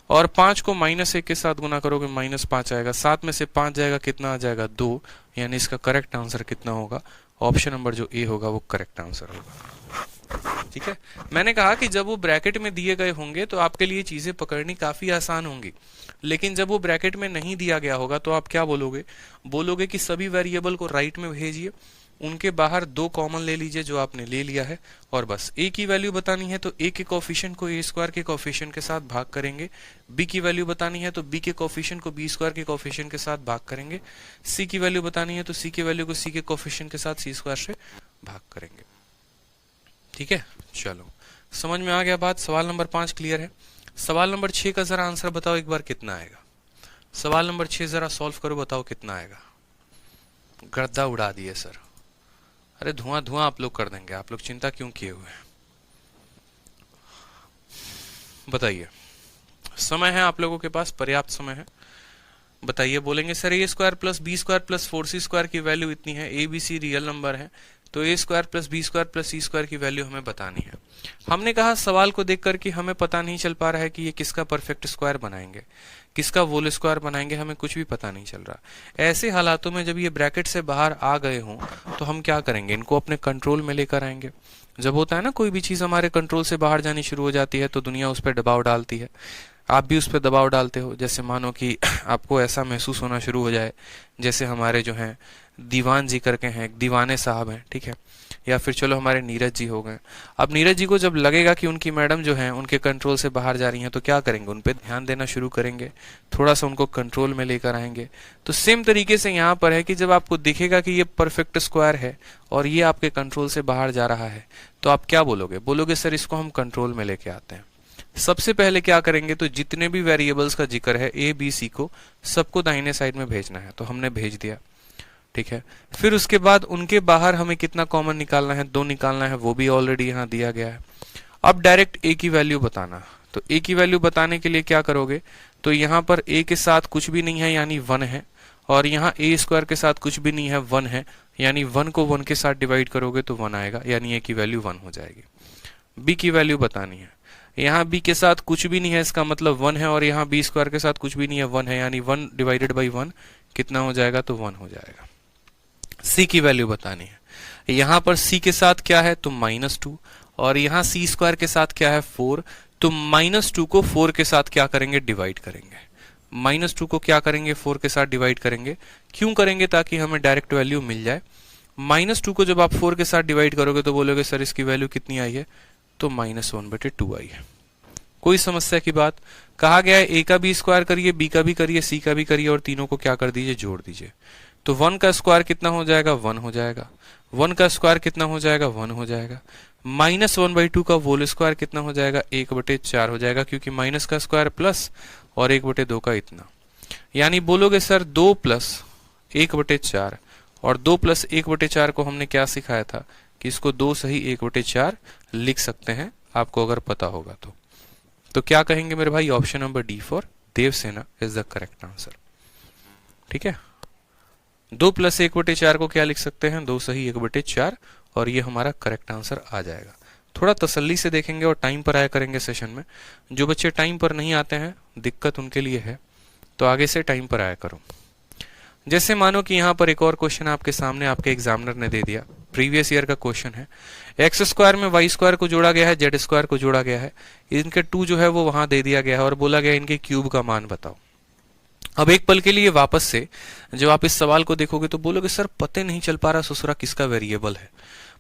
Speaker 1: और 5 को -1 के साथ गुना करोगे -5 आएगा, 7 में से 5 जाएगा, कितना आ जाएगा, 2। यानी इसका करेक्ट आंसर कितना होगा, ऑप्शन नंबर जो ए होगा वो करेक्ट आंसर होगा। ठीक है, मैंने कहा कि जब वो ब्रैकेट में दिए गए होंगे तो आपके लिए चीजें पकड़नी काफी आसान होंगी, लेकिन जब वो ब्रैकेट में नहीं दिया गया होगा तो आप क्या बोलोगे, बोलोगे कि सभी वेरिएबल को राइट में भेजिए, उनके बाहर 2 कॉमन ले लीजिए जो आपने ले लिया है, और बस a की वैल्यू बतानी है तो a के कोफिशिएंट को a स्क्वायर के कोफिशिएंट के साथ भाग करेंगे, b की वैल्यू बतानी है तो b के कोफिशिएंट को b स्क्वायर के कोफिशिएंट के साथ भाग करेंगे, c की वैल्यू बतानी है तो c की वैल्यू को c के कोफिशिएंट के साथ c स्क्वायर से भाग करेंगे। ठीक है, चलो समझ में आ गया बात। सवाल नंबर 5 क्लियर है। सवाल नंबर 6 का जरा आंसर बताओ एक बार, कितना आएगा। सवाल नंबर 6 जरा सॉल्व करो, बताओ कितना आएगा। गर्दा उड़ा दिए सर, अरे धुआं धुआं आप लोग कर देंगे, आप लोग चिंता क्यों किए हुए हैं। बताइए, समय है आप लोगों के पास, पर्याप्त समय है। बताइए, बोलेंगे sir a square plus b square plus 4c square की वैल्यू इतनी है, a b c real number है, तो a square plus b square plus c square की वैल्यू हमें बतानी है। हमने कहा सवाल को देखकर कि हमें पता नहीं चल पा रहा है कि ये किसका परफेक्ट स्क्वायर बनाएंगे, किसका होल स्क्वायर बनाएंगे, हमें कुछ भी पता नहीं चल रहा। ऐसे हालातों में जब ये ब्रैकेट से बाहर आ गए हों तो हम क्या करेंगे, इनको अपने कंट्रोल में लेकर आएंगे। जब होता है ना कोई भी चीज हमारे कंट्रोल से बाहर जानी शुरू हो जाती है तो दुनिया उस पर दबाव डालती है, आप भी उस पर दबाव डालते हो। जैसे मानो कि आपको ऐसा महसूस होना शुरू हो जाए जैसे हमारे जो हैं दीवान जी करके हैं, एक दीवाने साहब हैं, ठीक है, या फिर चलो हमारे नीरज जी हो गए। अब नीरज जी को जब लगेगा कि उनकी मैडम जो है उनके कंट्रोल से बाहर जा रही हैं तो क्या करेंगे, उन पर ध्यान देना शुरू करेंगे, थोड़ा सा उनको कंट्रोल में लेकर आएंगे। तो सेम तरीके से यहाँ पर है कि जब आपको दिखेगा कि ये परफेक्ट स्क्वायर है और ये आपके कंट्रोल से बाहर जा रहा है तो आप क्या बोलोगे, बोलोगे सर इसको हम कंट्रोल में लेके आते हैं। सबसे पहले क्या करेंगे, तो जितने भी वेरिएबल्स का जिक्र है a b c को सबको दाहिने साइड में भेजना है, तो हमने भेज दिया। ठीक है, फिर उसके बाद उनके बाहर हमें कितना कॉमन निकालना है, 2 निकालना है, वो भी ऑलरेडी यहाँ दिया गया है। अब डायरेक्ट a की वैल्यू बताना, तो a की वैल्यू बताने के लिए क्या करोगे, तो यहाँ पर a के साथ कुछ भी नहीं है यानी 1 है, और यहाँ a स्क्वायर के साथ कुछ भी नहीं है 1 है, यानी 1 को 1 के साथ डिवाइड करोगे तो 1 आएगा, यानी a की वैल्यू 1 हो जाएगी। b की वैल्यू बतानी है, यहाँ b के साथ कुछ भी नहीं है, इसका मतलब 1 है, और यहाँ b स्क्वायर के साथ कुछ भी नहीं है 1 है, यानी 1 डिवाइडेड बाई 1 कितना हो जाएगा, तो 1 हो जाएगा। c की वैल्यू बतानी है, यहाँ पर c के साथ क्या है तो -2, और यहाँ c स्क्वायर के साथ क्या है 4, तो -2 को 4 के साथ क्या करेंगे, डिवाइड करेंगे। -2 को क्या करेंगे, 4 के साथ डिवाइड करेंगे। क्यों करेंगे, ताकि हमें डायरेक्ट वैल्यू मिल जाए। -2 को जब आप 4 के साथ डिवाइड करोगे तो बोलोगे सर इसकी वैल्यू कितनी आई है, तो -1/2 आई है। कोई समस्या की बात। कहा गया है a का भी स्क्वायर करिए, b का भी करिए, c का भी करिए और तीनों को क्या कर दीजिए, जोड़ दीजिए। तो 1 का स्क्वायर कितना हो जाएगा, 1 हो जाएगा। 1 का स्क्वायर कितना हो जाएगा, 1 हो जाएगा। -1/2 का होल स्क्वायर कितना हो जाएगा, 1/4 हो जाएगा, क्योंकि माइनस का स्क्वायर प्लस और 1/2 का इतना। यानी बोलोगे सर 2 + 1/4 और 2 + 1/4 को हमने क्या सिखाया था कि इसको 2 सही 1/4 लिख सकते हैं, आपको अगर पता होगा तो क्या कहेंगे मेरे भाई, option number D for Devasena is the correct answer. ठीक है, 2 + 1/4 को क्या लिख सकते हैं, 2 सही 1/4 और ये हमारा करेक्ट आंसर आ जाएगा। थोड़ा तसल्ली से देखेंगे और टाइम पर आया करेंगे सेशन में। जो बच्चे टाइम पर नहीं आते हैं, दिक्कत उनके लिए है, तो आगे से टाइम पर आया करो। जैसे मानो कि यहाँ पर एक और क्वेश्चन आपके सामने आपके एग्जामिनर ने दे दिया, प्रीवियस ईयर का क्वेश्चन है। x² में y² को जोड़ा गया है, z² को जोड़ा गया है, इनके 2 जो है वो वहां दे दिया गया है और बोला गया इनके क्यूब का मान बताओ। अब एक पल के लिए वापस से जब आप इस सवाल को देखोगे तो बोलोगे सर पता नहीं चल पा रहा ससुरा किसका वेरिएबल है।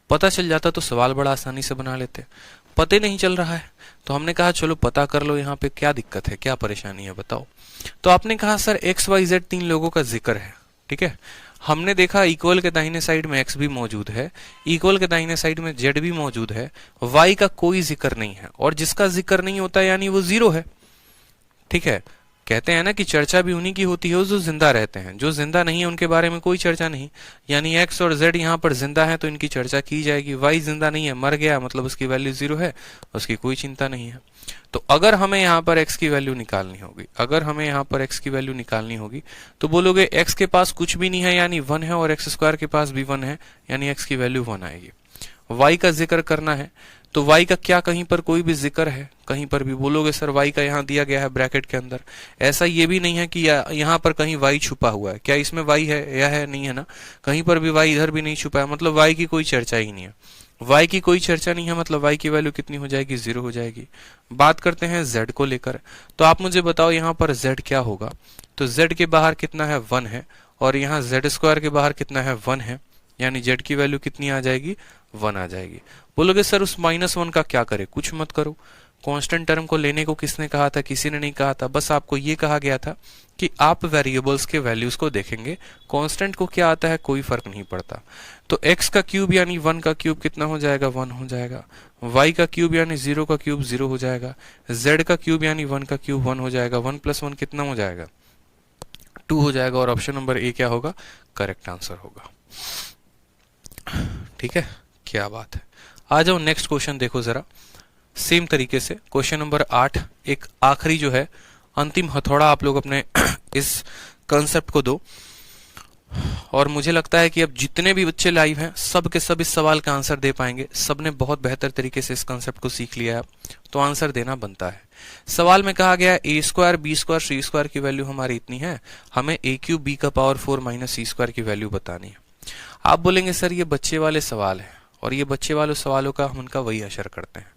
Speaker 1: पता चल जाता तो सवाल बड़ा आसानी से बना लेते, पता नहीं चल रहा है तो हमने कहा चलो पता कर लो, यहाँ पे क्या दिक्कत है, क्या परेशानी है बताओ। तो आपने कहा सर XYZ 3 लोगों का जिक्र है। ठीक है, हमने देखा इक्वल के दाहिने साइड में x भी मौजूद है, इक्वल के दाहिने साइड में z भी मौजूद है, y का कोई जिक्र नहीं है और जिसका जिक्र नहीं होता यानी वो 0 है। ठीक है, कहते हैं ना कि चर्चा भी उन्हीं की होती है जो जिंदा रहते हैं, जो जिंदा नहीं है उनके बारे में कोई चर्चा नहीं। यानी x और z यहाँ पर जिंदा है तो इनकी चर्चा की जाएगी। y जिंदा नहीं है, मर गया, मतलब उसकी वैल्यू 0 है, उसकी कोई चिंता नहीं है। तो अगर हमें यहाँ पर x की वैल्यू निकालनी होगी, अगर हमें यहाँ पर x की वैल्यू निकालनी होगी तो बोलोगे x के पास कुछ भी नहीं है यानी 1 है और x² के पास भी 1 है यानी x की वैल्यू 1 आएगी। y का जिक्र करना है तो y का क्या कहीं पर कोई भी जिक्र है, कहीं पर भी बोलोगे सर y का यहाँ दिया गया है ब्रैकेट के अंदर। ऐसा ये भी नहीं है कि यहाँ पर कहीं y छुपा हुआ है, क्या इसमें y है या है, नहीं है ना, कहीं पर भी y इधर भी नहीं छुपा है, मतलब y की कोई चर्चा ही नहीं है। y की कोई चर्चा नहीं है मतलब y की वैल्यू कितनी हो जाएगी, 0 हो जाएगी। बात करते हैं z को लेकर, तो आप मुझे बताओ यहाँ पर z क्या होगा। तो z के बाहर कितना है, 1 है और यहाँ z² के बाहर कितना है, 1 है, यानी z की वैल्यू कितनी आ जाएगी, 1 आ जाएगी। बोलोगे सर उस -1 का क्या करे, कुछ मत करो। कांस्टेंट टर्म को लेने को किसने कहा था, किसी ने नहीं कहा था, बस आपको ये कहा गया था कि आप वेरिएबल्स के वैल्यूज को देखेंगे, कांस्टेंट को क्या आता है कोई फर्क नहीं पड़ता। तो x का क्यूब यानी 1 का क्यूब कितना हो जाएगा, 1 हो जाएगा। y का क्यूब यानी 0 का क्यूब 0 हो जाएगा। z का क्यूब यानी 1 का क्यूब 1 हो जाएगा। 1 + 1 कितना हो जाएगा, 2 हो जाएगा और ऑप्शन नंबर ए क्या होगा, करेक्ट आंसर होगा। ठीक है, क्या बात है। आ जाओ नेक्स्ट क्वेश्चन देखो जरा, सेम तरीके से क्वेश्चन नंबर 8, एक आखिरी जो है अंतिम हथौड़ा आप लोग अपने इस कंसेप्ट को दो। और मुझे लगता है कि अब जितने भी बच्चे लाइव हैं सब के सब इस सवाल का आंसर दे पाएंगे, सबने बहुत बेहतर तरीके से इस कंसेप्ट को सीख लिया है, तो आंसर देना बनता है। सवाल में कहा गया a² b² c² की वैल्यू हमारी इतनी है, हमें a³ b⁴ - c² की वैल्यू बतानी है। आप बोलेंगे सर ये बच्चे वाले सवाल है और ये बच्चे वाले सवालों का हम उनका वही असर करते हैं।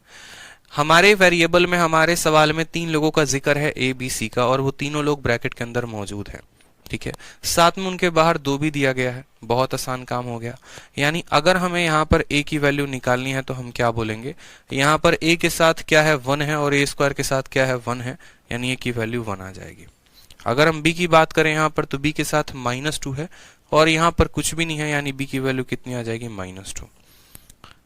Speaker 1: हमारे वेरिएबल में हमारे सवाल में 3 लोगों का जिक्र है a b c का और वो तीनों लोग ब्रैकेट के अंदर मौजूद हैं। ठीक है, साथ में उनके बाहर 2 भी दिया गया है, बहुत आसान काम हो गया। यानी अगर हमें यहाँ पर a की वैल्यू निकालनी है तो हम क्या बोलेंगे, यहाँ पर a के साथ क्या है 1 है और a² के साथ क्या है 1 है, यानी a की वैल्यू 1 आ जाएगी। अगर हम b की बात करें यहाँ पर तो b के साथ -2 है और यहाँ पर कुछ भी नहीं है यानी b की वैल्यू कितनी आ जाएगी, -2।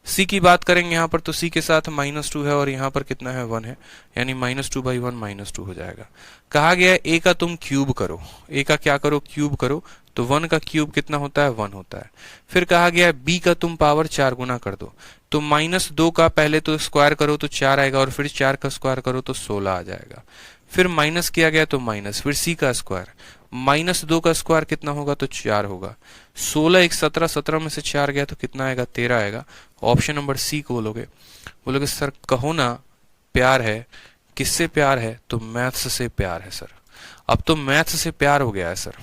Speaker 1: c की बात करेंगे यहाँ पर तो c के साथ -2 है और यहाँ पर कितना है 1 है, यानी -2/1 -2 हो जाएगा। कहा गया है a का तुम क्यूब करो, a का क्या करो, क्यूब करो, तो 1 का क्यूब कितना होता है, 1 होता है। फिर कहा गया है b का तुम पावर 4 गुना कर दो, तो -2 का पहले तो स्क्वायर करो तो 4 आएगा और फिर 4 का स्क्वायर करो तो 16 आ जाएगा। फिर माइनस किया गया तो माइनस, फिर c का स्क्वायर, -2 का स्क्वायर कितना होगा तो 4 होगा। 16 1 17, 17 में से 4 गया तो कितना आएगा, 13 आएगा। ऑप्शन नंबर सी को बोलोगे सर कहो ना प्यार है, किससे प्यार है, तो मैथ्स से प्यार है सर। अब तो मैथ्स से प्यार हो गया है सर।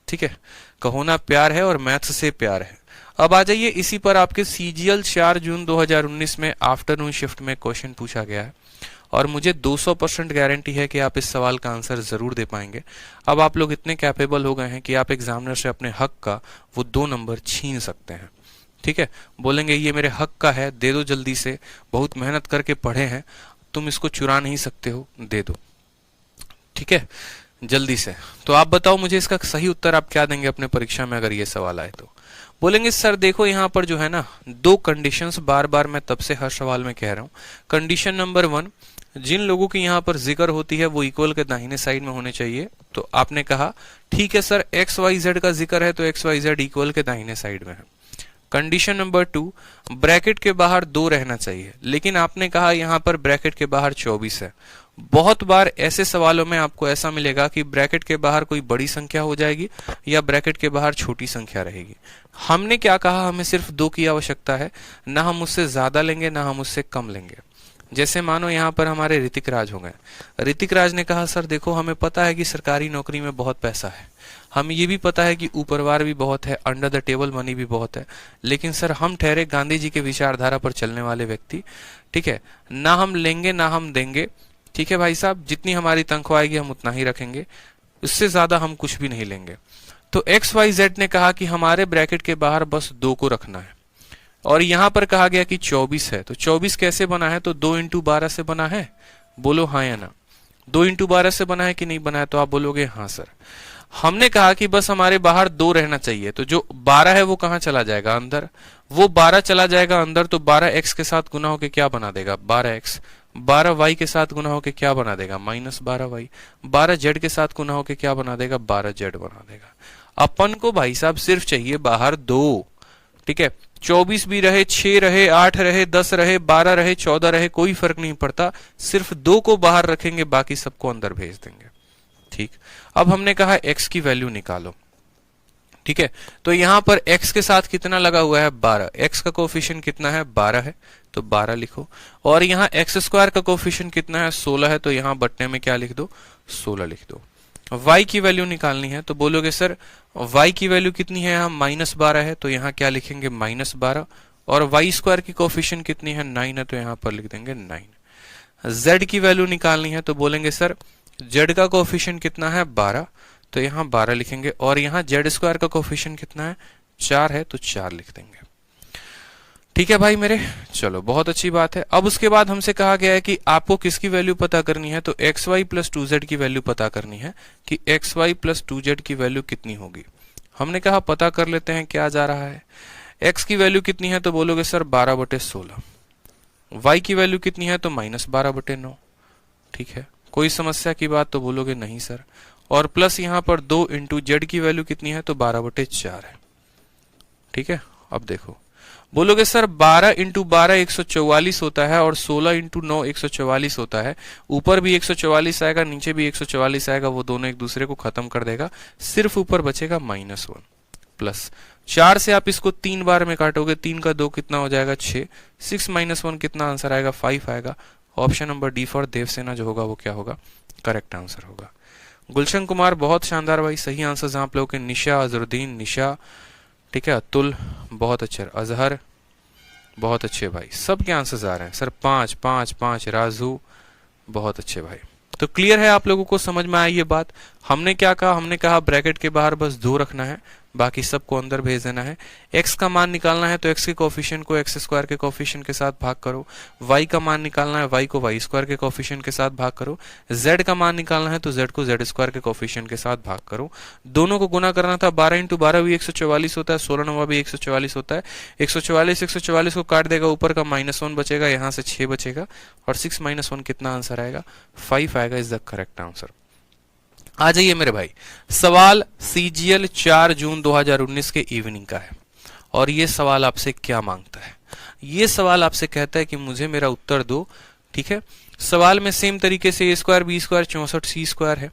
Speaker 1: ठीक है, कहो ना प्यार है और मैथ्स से प्यार है। अब आ जाइए इसी पर आपके सीजीएल 4 जून 2019 में आफ्टरनून शिफ्ट में क्वेश्चन पूछा गया है और मुझे 200% गारंटी है कि आप इस सवाल का आंसर जरूर दे पाएंगे। अब आप लोग इतने कैपेबल हो गए हैं कि आप एग्जामिनर से अपने हक का वो 2 नंबर छीन सकते हैं। ठीक है, बोलेंगे ये मेरे हक का है, दे दो जल्दी से, बहुत मेहनत करके पढ़े हैं, तुम इसको चुरा नहीं सकते हो, दे दो। ठीक है, जल्दी से। तो आप बताओ मुझे इसका सही उत्तर आप क्या देंगे अपने परीक्षा में अगर ये सवाल आए तो? बोलेंगे सर देखो यहाँ पर जो है ना 2 कंडीशंस बार बार मैं तब से हर सवाल में कह रहा हूँ। कंडीशन नंबर 1, जिन लोगों की यहाँ पर जिक्र होती है वो इक्वल के दाहिने साइड में होने चाहिए। तो आपने कहा ठीक है सर, एक्स वाई जेड का जिक्र है तो एक्स वाई जेड इक्वल के दाहिने साइड में है। कंडीशन नंबर 2, ब्रैकेट के बाहर 2 रहना चाहिए, लेकिन आपने कहा यहाँ पर ब्रैकेट के बाहर 24 है। बहुत बार ऐसे सवालों में आपको ऐसा मिलेगा कि ब्रैकेट के बाहर कोई बड़ी संख्या हो जाएगी या ब्रैकेट के बाहर छोटी संख्या रहेगी। हमने क्या कहा, हमें सिर्फ 2 की आवश्यकता है, ना हम उससे ज्यादा लेंगे ना हम उससे कम लेंगे। जैसे मानो यहाँ पर हमारे ऋतिक राज हो गए। ऋतिक राज ने कहा सर देखो हमें पता है कि सरकारी नौकरी में बहुत पैसा है, हमें ये भी पता है कि ऊपरवार भी बहुत है, अंडर द टेबल मनी भी बहुत है, लेकिन सर हम ठहरे गांधी जी के विचारधारा पर चलने वाले व्यक्ति। ठीक है, ना हम लेंगे ना हम देंगे। ठीक है भाई साहब, जितनी हमारी तनख्वाह आएगी हम उतना ही रखेंगे, इससे ज्यादा हम कुछ भी नहीं लेंगे। तो एक्स वाई जेड ने कहा कि हमारे ब्रैकेट के बाहर बस 2 को रखना है और यहां पर कहा गया कि 24 है। तो 24 कैसे बना है? तो 2 इंटू 12 से बना है, बोलो हाँ या ना। 2 इंटू 12 से बना है कि नहीं बना है? तो आप बोलोगे हाँ सर। हमने कहा कि बस हमारे बाहर 2 रहना चाहिए, तो जो 12 है वो कहां चला जाएगा? अंदर। वो 12 चला जाएगा अंदर, तो 12x के साथ गुना होके क्या बना देगा? 12x। 12y के साथ गुना होके क्या बना देगा? -12y। 12z के साथ गुना होके क्या बना देगा? 12z बना देगा। अपन को भाई साहब सिर्फ चाहिए बाहर 2। ठीक है, 24 भी रहे, 6 रहे, 8 रहे, 10 रहे, 12 रहे, 14 रहे, कोई फर्क नहीं पड़ता, सिर्फ 2 को बाहर रखेंगे, बाकी सबको अंदर भेज देंगे। ठीक, अब हमने कहा x की वैल्यू निकालो। ठीक है, तो यहां पर x के साथ कितना लगा हुआ है? 12। x का कोफिशिएंट कितना है? 12 है, तो 12 लिखो। और यहाँ एक्स स्क्वायर का कोफिशिएंट कितना है? 16 है, तो यहाँ बटने में क्या लिख दो? 16 लिख दो। y की वैल्यू निकालनी है, तो बोलोगे सर y की वैल्यू कितनी है? यहाँ -12 है, तो यहाँ क्या लिखेंगे? -12। और y स्क्वायर की कोफिशिएंट कितनी है? 9 है, तो यहाँ पर लिख देंगे 9। z की वैल्यू निकालनी है, तो बोलेंगे सर z का कोफिशिएंट कितना है? 12, तो यहाँ 12 लिखेंगे। और यहाँ z स्क्वायर का कोफिशिएंट कितना है? 4 है, तो 4 लिख देंगे। ठीक है भाई मेरे, चलो बहुत अच्छी बात है। अब उसके बाद हमसे कहा गया है कि आपको किसकी वैल्यू पता करनी है? तो एक्स वाई प्लस 2z की वैल्यू पता करनी है कि एक्स वाई प्लस 2z की वैल्यू कितनी होगी। हमने कहा पता कर लेते हैं क्या जा रहा है। x की वैल्यू कितनी है? तो बोलोगे सर 12/16। y की वैल्यू कितनी है? तो -12/9। ठीक है, कोई समस्या की बात? तो बोलोगे नहीं सर। और प्लस यहाँ पर 2 इंटू जेड की वैल्यू कितनी है? तो 12/4 है। ठीक है, अब देखो बोलोगे सर 12 इंटू 12 144 होता है और 16 इंटू 9 144 होता है। ऊपर भी 144 आएगा, नीचे भी 144 आएगा, वो दोनों एक दूसरे को खत्म कर देगा, सिर्फ ऊपर बचेगा -1 प्लस 4 से आप इसको 3 बार में काटोगे, 3 का 2 कितना हो जाएगा? 6। 6 - 1 कितना आंसर आएगा? 5 आएगा। Option number D for Devasena जो होगा वो क्या होगा? करेक्ट आंसर होगा। गुलशन कुमार बहुत शानदार भाई, सही आंसर आप लोगों के। निशा, अजरुद्दीन, निशा, ठीक है, अतुल बहुत अच्छे, अजहर बहुत अच्छे भाई, सबके आंसर्स आ रहे हैं सर। 5 5 5, राजू बहुत अच्छे भाई। तो क्लियर है आप लोगों को, समझ में आई ये बात? हमने क्या कहा? हमने कहा ब्रैकेट के बाहर बस 2 रखना है, बाकी सबको अंदर भेज देना है। x का मान निकालना है तो x के कोफिशिएंट को x स्क्वायर के कोफिशिएंट के साथ भाग करो। y का मान निकालना है, y को y स्क्वायर के कोफिशिएंट के साथ भाग करो। z का मान निकालना है तो z को z स्क्वायर के कोफिशिएंट के साथ भाग करो। दोनों को गुना करना था। 12 इंटू 12 भी 144 होता है, 16 9 भी 144 होता है। 144 को काट देगा, ऊपर का -1 बचेगा, यहाँ से 6 बचेगा, और 6 - 1 कितना आंसर आएगा? 5 आएगा, इज द करेक्ट आंसर। आ जाइए मेरे भाई, सवाल सीजीएल 4 जून 2019 के इवनिंग का है और ये सवाल आपसे क्या मांगता है? ये सवाल आपसे कहता है कि मुझे मेरा उत्तर दो। ठीक है, सवाल में सेम तरीके से a square b square 64 c square है,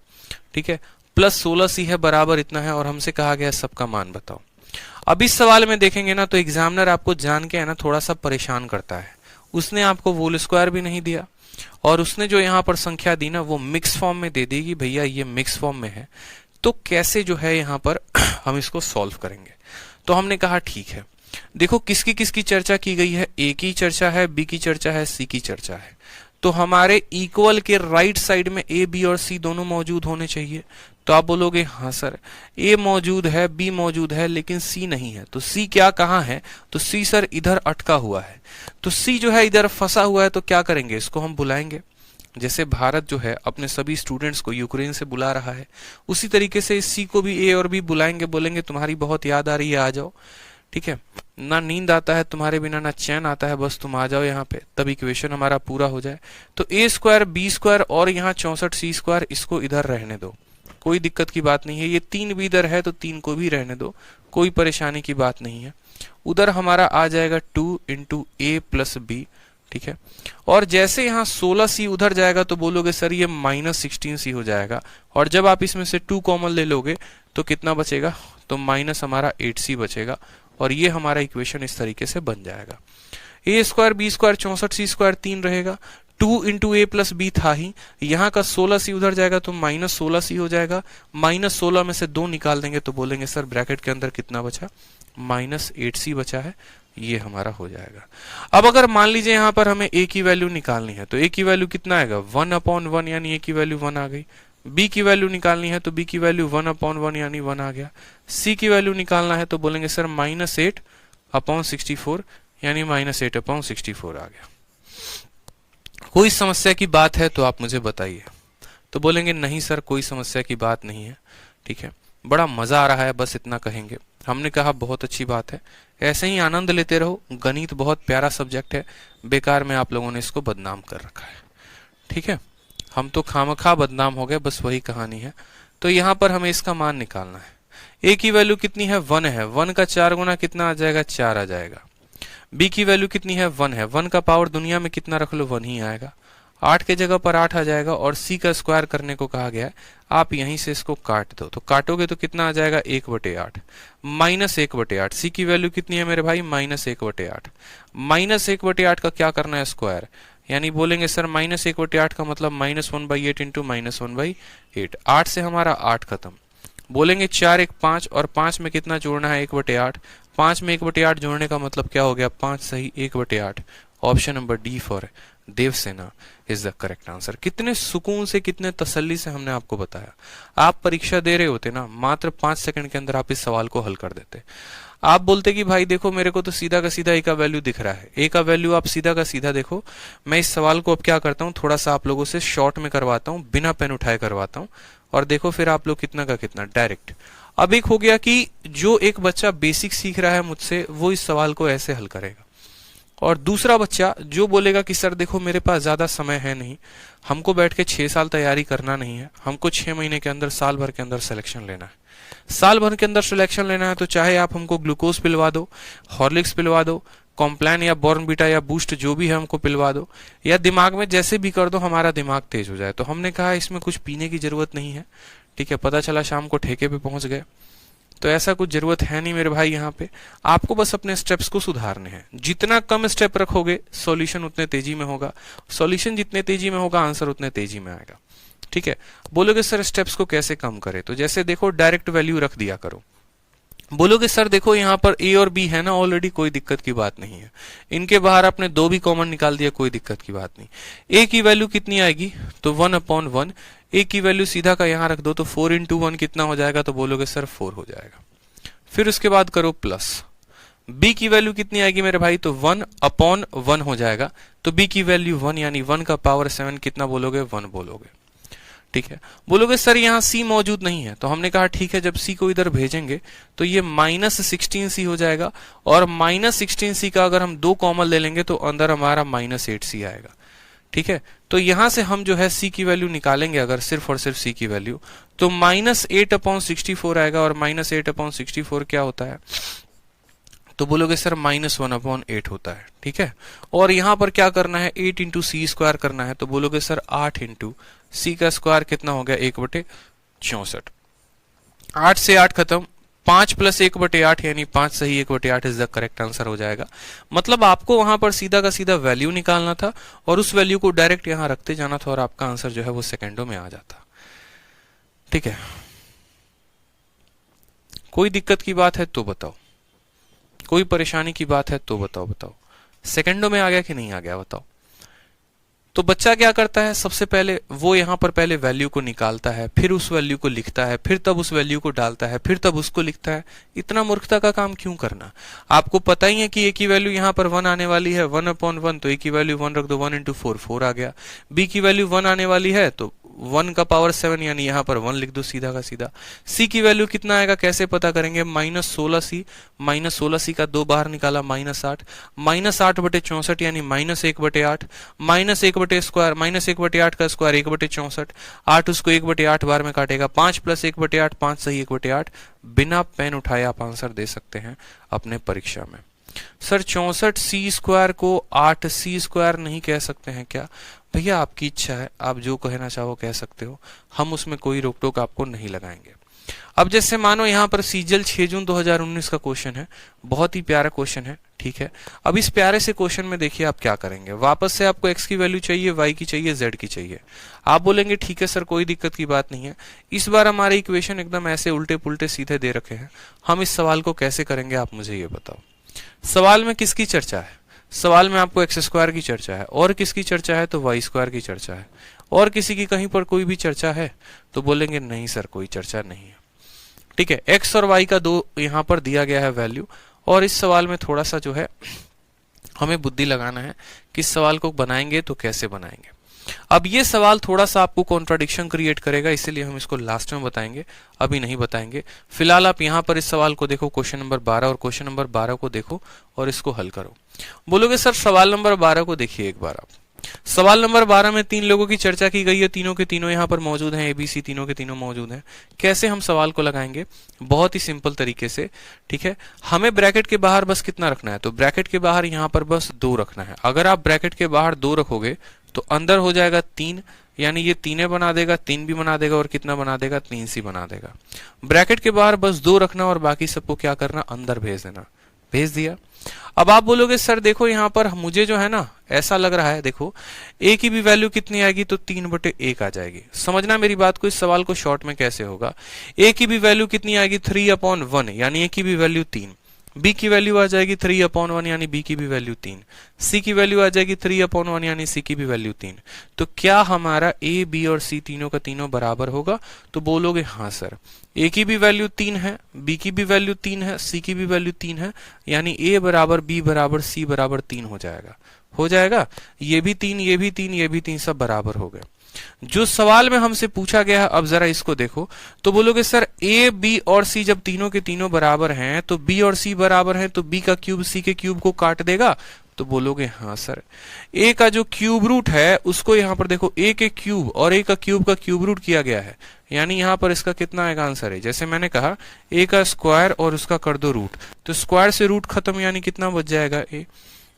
Speaker 1: ठीक है, प्लस 16c है, बराबर इतना है, और हमसे कहा गया सबका मान बताओ। अब इस सवाल में देखेंगे ना तो एग्जामिनर आपको जान के है ना थोड़ा सा परेशान करता है। उसने आपको होल स्क्वायर भी नहीं दिया और उसने जो यहाँ पर संख्या दी ना वो मिक्स फॉर्म में दे देगी। भैया ये मिक्स फॉर्म में है तो कैसे जो है यहाँ पर हम इसको सॉल्व करेंगे? तो हमने कहा ठीक है, देखो किसकी किसकी चर्चा की गई है, ए की चर्चा है, बी की चर्चा है, सी की चर्चा है। तो हमारे इक्वल के राइट साइड में ए बी और सी दोनों मौजूद होने चाहिए। तो आप बोलोगे हाँ सर ए मौजूद है, बी मौजूद है, लेकिन सी नहीं है। तो सी क्या कहाँ है, तो सी सर इधर अटका हुआ है। तो सी जो है इधर फंसा हुआ है, तो क्या करेंगे, इसको हम बुलाएंगे। जैसे भारत जो है अपने सभी स्टूडेंट्स को यूक्रेन से बुला रहा है, उसी तरीके से इस सी को भी ए और बी बुलाएंगे, बोलेंगे तुम्हारी बहुत याद आ रही है, आ जाओ। ठीक है, ना नींद आता है तुम्हारे बिना, ना चैन आता है, बस तुम आ जाओ यहाँ पे, तब इक्वेशन हमारा पूरा हो जाए। तो ए स्क्वायर बी स्क्वायर और यहाँ 64 सी स्क्वायर, इसको इधर रहने दो, कोई दिक्कत की बात नहीं है। ये 3 भी इधर है तो 3 को भी रहने दो, कोई परेशानी की बात नहीं है। उधर हमारा आ जाएगा 2 इंटू ए प्लस बी। ठीक है, और जैसे यहाँ 16 सी उधर जाएगा तो बोलोगे सर ये -16 सी हो जाएगा, और जब आप इसमें से 2 कॉमन ले लोगे तो कितना बचेगा, तो माइनस हमारा 8 सी बचेगा, और ये हमारा इक्वेशन इस तरीके से बन जाएगा। ए स्क्वायर बी स्क्वायर 64 सी स्क्वायर 3 रहेगा, 2 इंटू ए प्लस बी था ही, यहाँ का 16 सी उधर जाएगा तो -16 सी हो जाएगा, -16 में से 2 निकाल देंगे तो बोलेंगे सर ब्रैकेट के अंदर कितना बचा, -8 सी बचा है, ये हमारा हो जाएगा। अब अगर मान लीजिए यहाँ पर हमें ए की वैल्यू निकालनी है, तो ए की वैल्यू कितना आएगा, 1/1, यानी ए की वैल्यू 1 आ गई। बी की वैल्यू निकालनी है तो बी की वैल्यू 1/1 यानी 1 आ गया। सी की वैल्यू निकालना है तो बोलेंगे सर -8/64 यानी -8/64 आ गया। कोई समस्या की बात है तो आप मुझे बताइए। तो बोलेंगे नहीं सर कोई समस्या की बात नहीं है। ठीक है, बड़ा मजा आ रहा है, बस इतना कहेंगे। हमने कहा बहुत अच्छी बात है, ऐसे ही आनंद लेते रहो, गणित बहुत प्यारा सब्जेक्ट है, बेकार में आप लोगों ने इसको बदनाम कर रखा है। ठीक है, हम तो खामखा बदनाम हो गए, बस वही कहानी है। तो यहाँ पर हमें इसका मान निकालना है। ए की वैल्यू कितनी है, 1 है, 1 का 4 गुना कितना आ जाएगा, 4 आ जाएगा। बी की वैल्यू कितनी है, 1 है, 1 का पावर दुनिया में कितना रख लो, 1 ही आएगा, 8 के जगह पर 8 आ जाएगा। और सी का स्क्वायर करने को कहा गया है, आप यहीं से इसको काट दो, तो काटोगे तो कितना आ जाएगा, 1/8 -1/8। सी की वैल्यू कितनी है मेरे भाई, -1/8। -1/8 का क्या करना है, स्क्वायर, यानी बोलेंगे सर -1/8 का मतलब -1/8 इंटू -1/8। 8 से हमारा 8 खत्म, बोलेंगे 4 1 5, और 5 में कितना जोड़ना है, 1/8। 5 में 1/8 जोड़ने का मतलब क्या हो गया, 5 सही 1/8। Option number D for Devasena is the correct answer. कितने सुकून से, कितने तसल्ली से हमने आपको बताया। आप परीक्षा दे रहे होते ना, मात्र 5 सेकंड के अंदर आप इस सवाल को हल कर देते। आप बोलते कि भाई देखो मेरे को तो सीधा का सीधा ए का वैल्यू दिख रहा है, ए का वैल्यू आप सीधा का सीधा देखो। मैं इस सवाल को अब क्या करता हूँ, थोड़ा सा आप लोगों से शॉर्ट में करवाता हूँ, बिना पेन उठाए करवाता हूँ, और देखो फिर आप लोग कितना का कितना डायरेक्ट। अब एक हो गया कि जो एक बच्चा बेसिक सीख रहा है मुझसे, वो इस सवाल को ऐसे हल करेगा, और दूसरा बच्चा जो बोलेगा कि सर देखो मेरे पास ज्यादा समय है नहीं, हमको बैठ के 6 साल तैयारी करना नहीं है, हमको 6 महीने के अंदर, साल भर के अंदर सिलेक्शन लेना है। साल भर के अंदर सिलेक्शन लेना है तो चाहे आप हमको ग्लूकोज पिलवा दो, हॉर्लिक्स पिलवा दो, कॉम्प्लान या बॉर्नवीटा या बूस्ट जो भी है हमको पिलवा दो, या दिमाग में जैसे भी कर दो, हमारा दिमाग तेज हो जाए। तो हमने कहा इसमें कुछ पीने की जरूरत नहीं है। ठीक है, पता चला शाम को ठेके पे पहुंच गए। तो ऐसा कुछ जरूरत है नहीं मेरे भाई, यहाँ पे आपको बस अपने स्टेप्स को सुधारने हैं। जितना कम स्टेप रखोगे सॉल्यूशन उतने तेजी में होगा, सॉल्यूशन जितने तेजी में होगा आंसर उतने तेजी में आएगा। ठीक है, बोलोगे सर स्टेप्स को कैसे कम करें, तो जैसे देखो डायरेक्ट वैल्यू रख दिया करो। बोलोगे सर देखो यहाँ पर ए और बी है ना ऑलरेडी, कोई दिक्कत की बात नहीं है, इनके बाहर आपने 2 भी कॉमन निकाल दिया, कोई दिक्कत की बात नहीं। ए की वैल्यू कितनी आएगी, तो 1/1। ए की वैल्यू सीधा का यहाँ रख दो, तो 4 इंटू 1 कितना हो जाएगा, तो बोलोगे सर 4 हो जाएगा। फिर उसके बाद करो प्लस। बी की वैल्यू कितनी आएगी मेरे भाई, तो 1/1 हो जाएगा। तो बी की वैल्यू 1 यानी 1 का पावर 7 कितना बोलोगे, 1 बोलोगे। ठीक है, बोलोगे सर यहाँ सी मौजूद नहीं है, तो हमने कहा ठीक है, जब सी को इधर भेजेंगे तो ये -16 सी हो जाएगा, और -16 सी का अगर हम 2 कॉमन ले लेंगे तो अंदर हमारा -8 सी आएगा। ठीक है, तो यहां से हम जो है सी की वैल्यू निकालेंगे, अगर सिर्फ और सिर्फ सी की वैल्यू, तो -8/64 आएगा, और -8/64 क्या होता है, तो बोलोगे सर -1/8 होता है। ठीक है, और यहां पर क्या करना है, 8 इंटू सी स्क्वायर करना है, तो बोलोगे सर 8 इंटू सी का स्क्वायर कितना हो गया, 1/64। 8 से 8 खत्म, 5 + 1/8 यानी 5 सही 1/8 इज द करेक्ट आंसर हो जाएगा। मतलब आपको वहां पर सीधा का सीधा वैल्यू निकालना था, और उस वैल्यू को डायरेक्ट यहां रखते जाना था, और आपका आंसर जो है वो सेकंडों में आ जाता। ठीक है, कोई दिक्कत की बात है तो बताओ। कोई परेशानी की बात है तो बताओ। सेकंडों में आ गया कि नहीं आ गया बताओ। तो बच्चा क्या करता है, सबसे पहले वो यहाँ पर पहले वैल्यू को निकालता है, फिर उस वैल्यू को लिखता है, फिर तब उस वैल्यू को डालता है, फिर तब उसको लिखता है। इतना मूर्खता का काम क्यों करना। आपको पता ही है कि ए की वैल्यू यहाँ पर 1 आने वाली है, 1/1, तो ए की वैल्यू 1 रख दो, 1 × 4 4 आ गया। बी की वैल्यू 1 आने वाली है तो 1 का पावर 7 यानी यहाँ पर 1 लिख दो सीधा का सीधा। सी की वैल्यू कितना आएगा कैसे पता करेंगे, -16c, -16c का 2 बाहर निकाला -8, -8/64 यानी -1/8, -1/स्क्वायर, -1/8 का स्क्वायर 1/64, 8 उसको 1/8 बार में काटेगा, 5 + 1/8, 5 सही 1/8। बिना पेन उठाए आप आंसर दे सकते हैं अपने परीक्षा में। सर 64c² को 8c² नहीं कह सकते हैं क्या? भैया आपकी इच्छा है, आप जो कहना चाहो कह सकते हो, हम उसमें कोई रोक टोक आपको नहीं लगाएंगे। अब जैसे मानो यहाँ पर सीजल 6 जून 2019 का क्वेश्चन है, बहुत ही प्यारा क्वेश्चन है, ठीक है। अब इस प्यारे से क्वेश्चन में देखिए आप क्या करेंगे, वापस से आपको x की वैल्यू चाहिए, y की चाहिए, z की चाहिए। आप बोलेंगे ठीक है सर कोई दिक्कत की बात नहीं है। इस बार हमारे इक्वेशन एकदम ऐसे उल्टे पुल्टे सीधे दे रखे हैं, हम इस सवाल को कैसे करेंगे आप मुझे ये बताओ। सवाल में किसकी चर्चा है, सवाल में आपको x² की चर्चा है, और किसकी चर्चा है तो y² की चर्चा है, और किसी की कहीं पर कोई भी चर्चा है तो बोलेंगे नहीं सर कोई चर्चा नहीं है, ठीक है। x और y का 2 यहाँ पर दिया गया है वैल्यू, और इस सवाल में थोड़ा सा जो है हमें बुद्धि लगाना है कि इस सवाल को बनाएंगे तो कैसे बनाएंगे। अब ये सवाल थोड़ा सा आपको कॉन्ट्राडिक्शन क्रिएट करेगा, इसीलिए हम इसको लास्ट में बताएंगे, अभी नहीं बताएंगे। फिलहाल आप यहाँ पर इस सवाल को देखो, क्वेश्चन नंबर 12 और क्वेश्चन नंबर 12 को देखो और इसको हल करो। बोलोगे सर सवाल नंबर 12 को देखिए एक बार आप। सवाल नंबर 12 में 3 लोगों की चर्चा की गई है, तीनों के तीनों यहाँ पर मौजूद हैं, ABC तीनों के तीनों मौजूद हैं। कैसे हम सवाल को लगाएंगे, बहुत ही सिंपल तरीके से, ठीक है। हमें ब्रैकेट के बाहर बस कितना रखना है, तो ब्रैकेट के बाहर यहाँ पर बस 2 रखना है। अगर आप ब्रैकेट के बाहर 2 रखोगे तो अंदर हो जाएगा 3, यानी ये 3 बना देगा, 3 भी बना देगा, और कितना बना देगा 3c बना देगा। ब्रैकेट के बाहर बस 2 रखना और बाकी सबको क्या करना, अंदर भेज देना। भेज दिया। अब आप बोलोगे सर देखो यहाँ पर मुझे जो है ना ऐसा लग रहा है, देखो a की भी वैल्यू कितनी आएगी तो 3/1 आ जाएगी। समझना मेरी बात को, इस सवाल को शॉर्ट में कैसे होगा। a की भी वैल्यू कितनी आएगी 3/1 यानी a की भी वैल्यू 3, b की वैल्यू आ जाएगी 3/1 यानी b की भी वैल्यू 3, c की वैल्यू आ जाएगी 3/1 यानी c की भी वैल्यू 3। तो क्या हमारा a, b और c तीनों का तीनों बराबर होगा, तो बोलोगे हाँ सर। a की भी वैल्यू 3 है, b की भी वैल्यू 3 है, c की भी वैल्यू 3 है, यानी a बराबर b बराबर c बराबर 3 हो जाएगा। हो जाएगा, ये भी 3, ये भी 3, ये भी 3, सब बराबर हो गए। जो सवाल में हमसे पूछा गया है, अब जरा इसको देखो, तो बोलोगे सर a, b और c जब तीनों के तीनों बराबर हैं तो b और c बराबर हैं, तो b का क्यूब c के क्यूब को काट देगा, तो बोलोगे हाँ सर। a का जो क्यूब रूट है उसको यहाँ पर देखो, a के क्यूब और a का क्यूब रूट किया गया है, यानी यहाँ पर इसका कितना आएगा आंसर है, जैसे मैंने कहा a का स्क्वायर और उसका कर दो रूट, तो स्क्वायर से रूट खत्म, यानी कितना बच जाएगा a।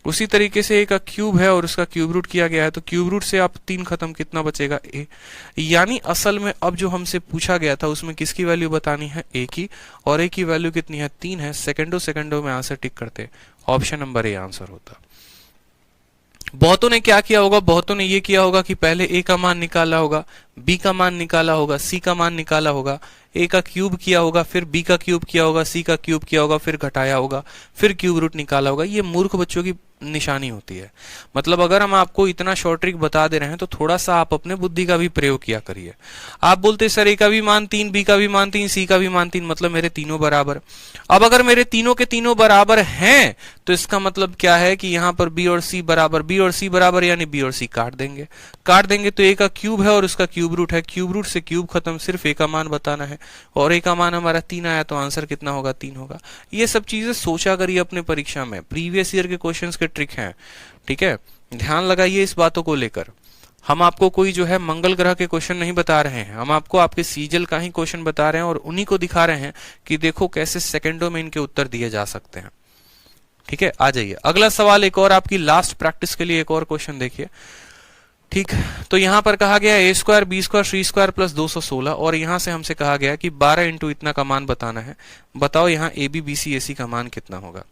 Speaker 1: उसी तरीके से a का क्यूब है और उसका क्यूब रूट किया गया है, तो क्यूब रूट से आप 3 खत्म, कितना बचेगा a। यानी असल में अब जो हमसे पूछा गया था उसमें किसकी वैल्यू बतानी है, a की, और a की वैल्यू कितनी है 3 है। सेकंडों में आंसर टिक करते, ऑप्शन नंबर ए आंसर होता। बहुतों ने क्या किया होगा, बहुतों ने ये किया होगा कि पहले a का मान निकाला होगा, b का मान निकाला होगा, c का मान निकाला होगा, a का क्यूब किया होगा, फिर b का क्यूब किया होगा, c का क्यूब किया होगा, फिर घटाया होगा, फिर क्यूब रूट निकाला होगा। ये मूर्ख बच्चों की निशानी होती है। मतलब अगर हम आपको इतना शॉर्ट ट्रिक बता दे रहे हैं तो थोड़ा सा आप अपने बुद्धि का भी प्रयोग किया करिए। आप बोलते सर a का भी मान 3, b का भी मान 3, c का भी मान 3, मतलब मेरे तीनों बराबर। अब अगर मेरे तीनों के तीनों बराबर हैं तो इसका मतलब क्या है कि यहाँ पर b और c बराबर, b और c बराबर यानी b और c काट देंगे। काट देंगे तो a का क्यूब है और उसका क्यूब रूट है, क्यूब रूट से क्यूब खत्म, सिर्फ a का मान बताना है, और a का मान हमारा 3 आया तो आंसर कितना होगा, 3 होगा। ये सब चीजें सोचा करिए अपने परीक्षा में, प्रीवियस ईयर के क्वेश्चंस के ट्रिक हैं, ठीक है। ध्यान लगाइए इस बातों को लेकर। हम आपको कोई जो है मंगल ग्रह के क्वेश्चन नहीं बता रहे हैं, हम आपको आपके सीजल का ही क्वेश्चन बता रहे हैं और उन्हीं को दिखा रहे हैं कि देखो कैसे सेकंडों में इनके उत्तर दिए जा सकते हैं, ठीक है। आ जाइए अगला सवाल, एक और आपकी लास्ट प्रैक्टिस के लिए एक और क्वेश्चन देखिए, ठीक। तो यहां पर कहा गया a square, b square, c square plus 216, और यहां से हमसे कहा गया कि 12 इंटू इतना का मान बताना है। बताओ यहाँ ab, bc, ac का मान कितना होगा।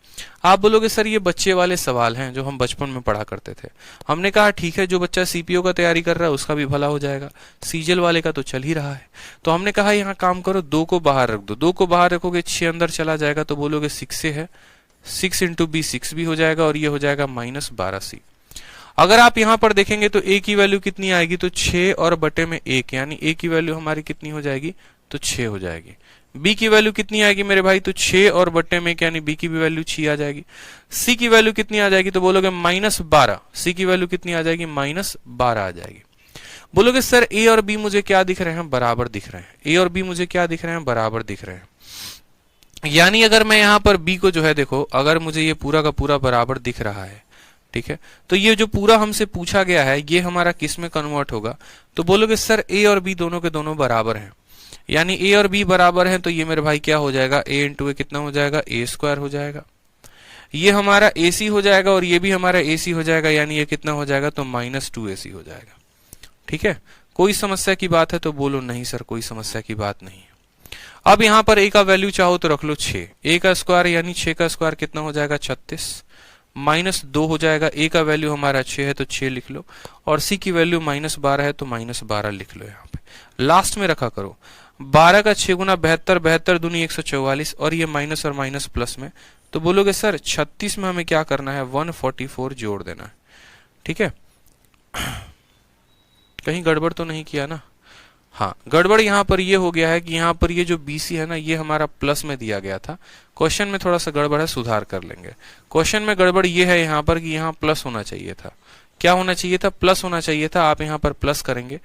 Speaker 1: आप बोलोगे सर ये बच्चे वाले सवाल हैं जो हम बचपन में पढ़ा करते थे। हमने कहा ठीक है, जो बच्चा सीपीओ का तैयारी कर रहा है उसका भी भला हो जाएगा, सीजल वाले का तो चल ही रहा है। तो हमने कहा यहाँ काम करो, 2 को बाहर रख दो, 2 को बाहर रखोगे 6 अंदर चला जाएगा, तो बोलोगे 6 से है, 6 इंटू बी 6 भी हो जाएगा और ये हो जाएगा -12c। अगर आप यहां पर देखेंगे तो a की वैल्यू कितनी आएगी, तो 6 और बटे में 1, यानी a की वैल्यू हमारी कितनी हो जाएगी, तो 6 हो जाएगी। b की वैल्यू कितनी आएगी मेरे भाई, तो 6 और बटे में 1, यानी b की भी वैल्यू 6 आ जाएगी। c की वैल्यू कितनी आ जाएगी, तो बोलोगे -12। c की वैल्यू कितनी आ जाएगी, -12 आ जाएगी। बोलोगे सर a और b मुझे क्या दिख रहे हैं, बराबर दिख रहे हैं। a और b मुझे क्या दिख रहे हैं, बराबर दिख रहे हैं। यानी अगर मैं यहां पर b को जो है देखो, अगर मुझे ये पूरा का पूरा बराबर दिख रहा है, ठीक है, तो ये जो पूरा हमसे पूछा गया है ये हमारा किस में कन्वर्ट होगा, तो बोलोगे सर a और b दोनों के दोनों बराबर हैं। यानी a और b बराबर हैं, तो ये मेरे भाई क्या हो जाएगा, a इंटू ए कितना हो जाएगा, a स्क्वायर हो जाएगा। ये हमारा ac हो जाएगा और ये भी हमारा ac हो जाएगा, यानी ये कितना हो जाएगा, तो -2ac हो जाएगा। ठीक है, कोई समस्या की बात है तो बोलो नहीं सर कोई समस्या की बात नहीं है। अब यहां पर a का वैल्यू चाहो तो रख लो 6, a का स्क्वायर यानी 6 का स्क्वायर कितना हो जाएगा, 36 -2 हो जाएगा। a का वैल्यू हमारा 6 है तो 6 लिख लो, और c की वैल्यू -12 है तो -12 लिख लो। यहाँ पे लास्ट में रखा करो, 12 का 6 गुना 72, 72 दूनी 144, और ये माइनस और माइनस प्लस में, तो बोलोगे सर 36 में हमें क्या करना है, 144 जोड़ देना है। ठीक है, कहीं गड़बड़ तो नहीं किया ना? हाँ, गड़बड़ यहाँ पर ये हो गया है कि यहाँ पर ये जो BC है ना, ये हमारा प्लस में दिया गया था। क्वेश्चन में थोड़ा सा गड़बड़ है, सुधार कर लेंगे। क्वेश्चन में गड़बड़ ये है यहाँ पर कि यहाँ प्लस होना चाहिए था। क्या होना चाहिए था, प्लस होना चाहिए था। आप यहाँ पर प्लस करेंगे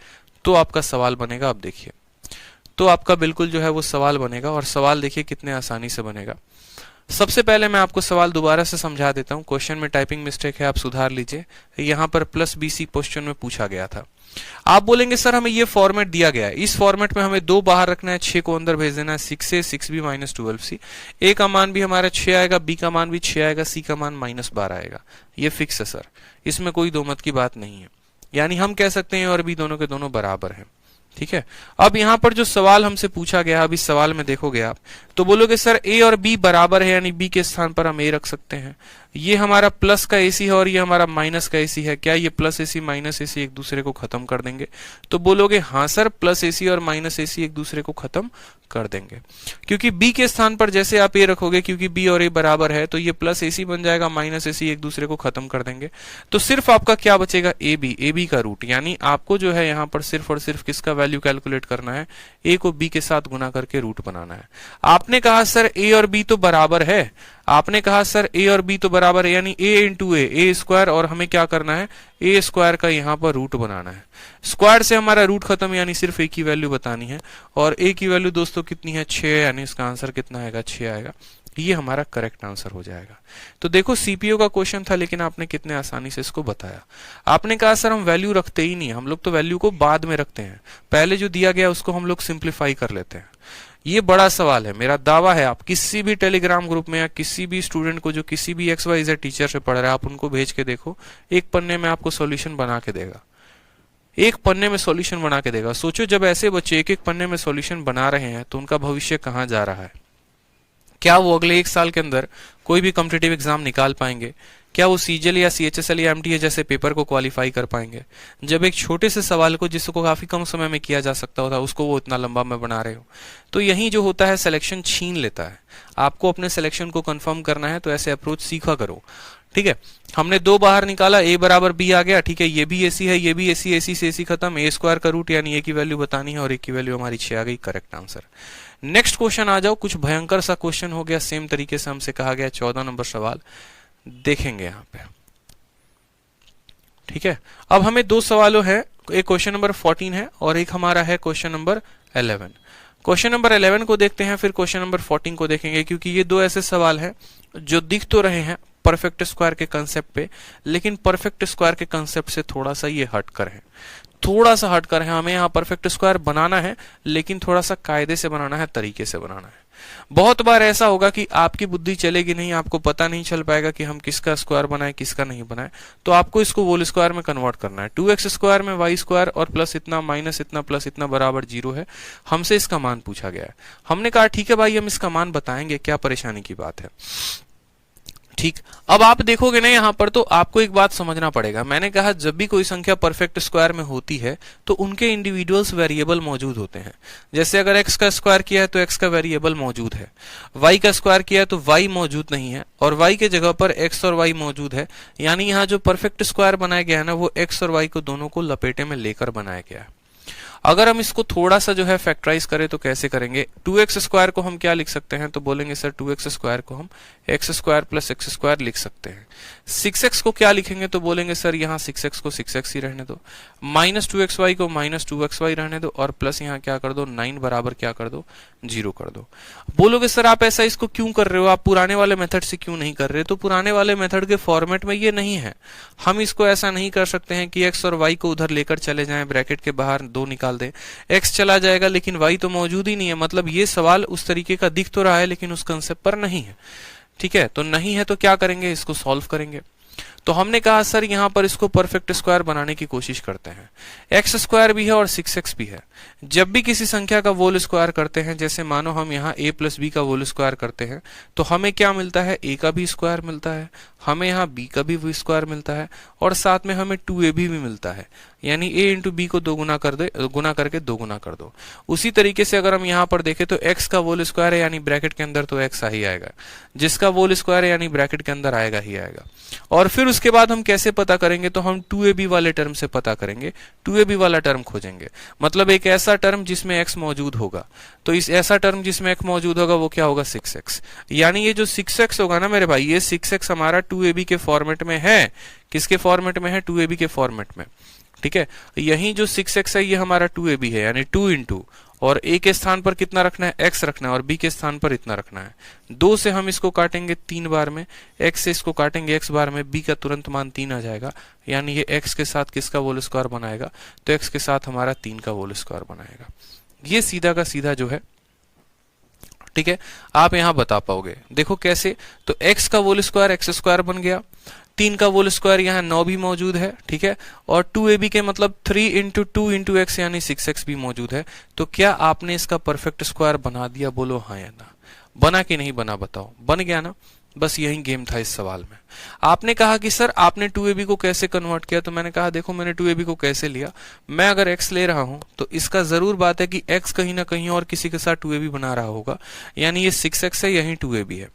Speaker 1: तो आपका सवाल बनेगा। अब देखिए, तो आपका बिल्कुल जो है वो सवाल बनेगा, और सवाल देखिए कितने आसानी से बनेगा। सबसे पहले मैं आपको सवाल दोबारा से समझा देता हूँ। क्वेश्चन में टाइपिंग मिस्टेक है, आप सुधार लीजिए। यहाँ पर +BC क्वेश्चन में पूछा गया था। आप बोलेंगे सर हमें ये फॉर्मेट दिया गया है, इस फॉर्मेट में हमें 2 बाहर रखना है, 6 को अंदर भेज देना है, 6a 6b -12c। a का मान भी हमारा 6 आएगा, b का मान भी 6 आएगा, c का मान -12 आएगा। ये फिक्स है सर, इसमें कोई दो मत की बात नहीं है। यानी हम कह सकते हैं और b दोनों के दोनों बराबर हैं। ठीक है, अब यहाँ पर जो सवाल हमसे पूछा गया, अब इस सवाल में देखोगे आप तो बोलोगे सर a और b बराबर है, यानी b के स्थान पर हम a रख सकते हैं। ये हमारा प्लस का AC है और ये हमारा माइनस का AC है। क्या ये प्लस AC माइनस AC एक दूसरे को खत्म कर देंगे? तो बोलोगे हाँ सर, प्लस AC और माइनस AC एक दूसरे को खत्म कर देंगे, क्योंकि b के स्थान पर जैसे आप a रखोगे, क्योंकि b और a बराबर है, तो ये प्लस AC बन जाएगा, माइनस AC एक दूसरे को खत्म कर देंगे। तो सिर्फ आपका क्या बचेगा, ab का रूट। यानी आपको जो है यहाँ पर सिर्फ और सिर्फ किसका वैल्यू कैलकुलेट करना है, a को b के साथ गुना करके रूट बनाना है। आपने कहा सर a और b तो बराबर है, आपने कहा सर a और b तो बराबर है, यानी a इंटू a स्क्वायर, और हमें क्या करना है, a स्क्वायर का यहाँ पर रूट बनाना है। स्क्वायर से हमारा रूट खत्म, यानी सिर्फ a की वैल्यू बतानी है, और a की वैल्यू दोस्तों कितनी है, 6, यानी इसका आंसर कितना आएगा, 6 आएगा। ये हमारा करेक्ट आंसर हो जाएगा। तो देखो सीपीओ का क्वेश्चन था, लेकिन आपने कितने आसानी से इसको बताया। आपने कहा सर हम वैल्यू रखते ही नहीं, हम लोग तो वैल्यू को बाद में रखते हैं, पहले जो दिया गया उसको हम लोग सिंप्लीफाई कर लेते हैं। ये बड़ा सवाल है, मेरा दावा है आप किसी भी टेलीग्राम ग्रुप में या किसी भी स्टूडेंट को जो किसी भी XYZ टीचर से पढ़ रहा है, आप उनको भेज के देखो, एक पन्ने में आपको सॉल्यूशन बना के देगा, एक पन्ने में सॉल्यूशन बना के देगा। सोचो जब ऐसे बच्चे एक एक पन्ने में सॉल्यूशन बना रहे हैं तो उनका भविष्य कहाँ जा रहा है। क्या वो अगले 1 साल के अंदर कोई भी कॉम्पिटिटिव एग्जाम निकाल पाएंगे? क्या वो CGL या CHSL या MTA जैसे पेपर को क्वालिफाई कर पाएंगे? जब एक छोटे से सवाल को जिसको काफी कम समय में किया जा सकता होता, उसको वो इतना लंबा में बना रहे हो। तो यही जो होता है, सिलेक्शन छीन लेता है। आपको अपने सिलेक्शन को कंफर्म करना है तो ऐसे अप्रोच सीखा करो। ठीक है, हमने 2 बाहर निकाला, a बराबर b आ गया। ठीक है, ये भी AC है, ये भी AC, AC से AC खत्म, a स्क्वायर का रूट यानी a की वैल्यू बतानी है, और a की वैल्यू हमारी 6 आ गई, करेक्ट आंसर। नेक्स्ट क्वेश्चन आ जाओ, कुछ भयंकर सा क्वेश्चन हो गया, सेम तरीके से हमसे कहा गया। 14 नंबर सवाल देखेंगे यहाँ पे। ठीक है, अब हमें 2 सवालों है, एक क्वेश्चन नंबर 14 है और एक हमारा है क्वेश्चन नंबर 11। क्वेश्चन नंबर 11 को देखते हैं, फिर क्वेश्चन नंबर 14 को देखेंगे, क्योंकि ये 2 ऐसे सवाल हैं जो दिख तो रहे हैं परफेक्ट स्क्वायर के कंसेप्ट पे, लेकिन परफेक्ट स्क्वायर के कंसेप्ट से थोड़ा सा ये हटकर है, थोड़ा सा हटकर है। हमें यहाँ परफेक्ट स्क्वायर बनाना है, लेकिन थोड़ा सा कायदे से बनाना है, तरीके से बनाना है। बहुत बार ऐसा होगा कि आपकी बुद्धि चलेगी नहीं, आपको पता नहीं चल पाएगा कि हम किसका स्क्वायर बनाए किसका नहीं बनाए, तो आपको इसको होल स्क्वायर में कन्वर्ट करना है। 2x स्क्वायर में y स्क्वायर और प्लस इतना माइनस इतना प्लस इतना बराबर 0 है। हमसे इसका मान पूछा गया है, हमने कहा ठीक है भाई हम इसका मान बताएंगे, क्या परेशानी की बात है। ठीक। अब आप देखोगे ना यहाँ पर, तो आपको एक बात समझना पड़ेगा। मैंने कहा जब भी कोई संख्या परफेक्ट स्क्वायर में होती है तो उनके इंडिविजुअल्स वेरिएबल मौजूद होते हैं। जैसे अगर x का स्क्वायर किया है तो x का वेरिएबल मौजूद है, y का स्क्वायर किया है तो y मौजूद नहीं है, और y के जगह पर x और y मौजूद है। यानी यहाँ जो परफेक्ट स्क्वायर बनाया गया है ना, वो x और y को दोनों को लपेटे में लेकर बनाया गया है। अगर हम इसको थोड़ा सा जो है फैक्टराइज करें तो कैसे करेंगे? 2x स्क्वायर को हम क्या लिख सकते हैं? तो बोलेंगे सर 2x स्क्वायर को हम x square plus x square लिख सकते हैं। 6x को क्या लिखेंगे? तो बोलेंगे सर यहाँ 6x को 6x ही रहने दो, माइनस 2xy को माइनस 2xy रहने दो, और प्लस यहाँ क्या कर दो, 9 बराबर क्या कर दो, 0 कर दो। बोलोगे सर आप ऐसा इसको क्यों कर रहे हो, आप पुराने वाले मेथड से क्यों नहीं कर रहे? तो पुराने वाले मेथड के फॉर्मेट में ये नहीं है। हम इसको ऐसा नहीं कर सकते हैं कि x और y को उधर लेकर चले जाएं, ब्रैकेट के बाहर 2 निकाल दें, x चला जाएगा लेकिन y तो मौजूद ही नहीं है। मतलब ये सवाल उस तरीके का दिख तो रहा है लेकिन उस कंसेप्ट पर नहीं है। ठीक है, तो नहीं है तो क्या करेंगे, इसको सॉल्व करेंगे। तो हमने कहा सर यहाँ पर इसको परफेक्ट स्क्वायर बनाने की कोशिश करते हैं। x स्क्वायर भी है और 6x भी है। जब भी किसी संख्या का वोल स्क्वायर करते हैं, जैसे मानो हम यहाँ a प्लस बी का वोल स्क्वायर करते हैं, तो हमें क्या मिलता है, a का भी स्क्वायर मिलता है, हमें यहाँ b का भी स्क्वायर मिलता है, और साथ में हमें 2ab भी मिलता है। यानी a इंटू बी को गुना करके 2 गुना कर दो। उसी तरीके से अगर हम यहाँ पर देखें तो x का वोल स्क्वायर है यानी ब्रैकेट के अंदर तो x आ ही आएगा, जिसका वोल स्क्वायर है यानी ब्रैकेट के अंदर आएगा ही आएगा। और फिर उसके बाद हम कैसे पता करेंगे? तो हम 2ab वाले टर्म से पता करेंगे, 2ab वाला टर्म खोजेंगे। मतलब एक ऐसा टर्म जिसमें x मौजूद होगा। तो इस ऐसा टर्म जिसमें x मौजूद होगा वो क्या होगा, 6x। यानी ये जो 6x होगा ना मेरे भाई, ये 6x हमारा 2ab के फॉर्मेट में है। किसके फॉर्मेट में है? 2ab के फॉर्मेट में। ठीक है, यही जो 6x है ये हमारा 2ab है, यानी 2 इंटू, और a के स्थान पर कितना रखना है, x रखना है, और b के स्थान पर इतना रखना है। 2 से हम इसको काटेंगे 3 बार में, x से इसको काटेंगे x बार में, b का तुरंत मान 3 आ जाएगा। यानी ये x के साथ किसका वोल स्क्वायर बनाएगा, तो x के साथ हमारा 3 का वोल स्क्वायर बनाएगा। ये सीधा का सीधा जो है, ठीक है, आप यहां बता पाओगे। देखो कैसे, तो x का वोल स्क्वायर x स्क्वायर बन गया, 3 का वोल स्क्वायर यहाँ 9 भी मौजूद है। ठीक है, और 2ab के मतलब 3 इंटू 2 इंटू एक्स यानी 6x भी मौजूद है। तो क्या आपने इसका परफेक्ट स्क्वायर बना दिया? बोलो हाँ या ना। बना कि नहीं बना, बताओ। बन गया ना। बस यही गेम था इस सवाल में। आपने कहा कि सर आपने 2ab को कैसे कन्वर्ट किया? तो मैंने कहा देखो मैंने 2ab को कैसे लिया, मैं अगर x ले रहा हूं तो इसका जरूर बात है कि x कहीं ना कहीं और किसी के साथ 2ab बना रहा होगा। यानी ये 6x है, यही 2ab है।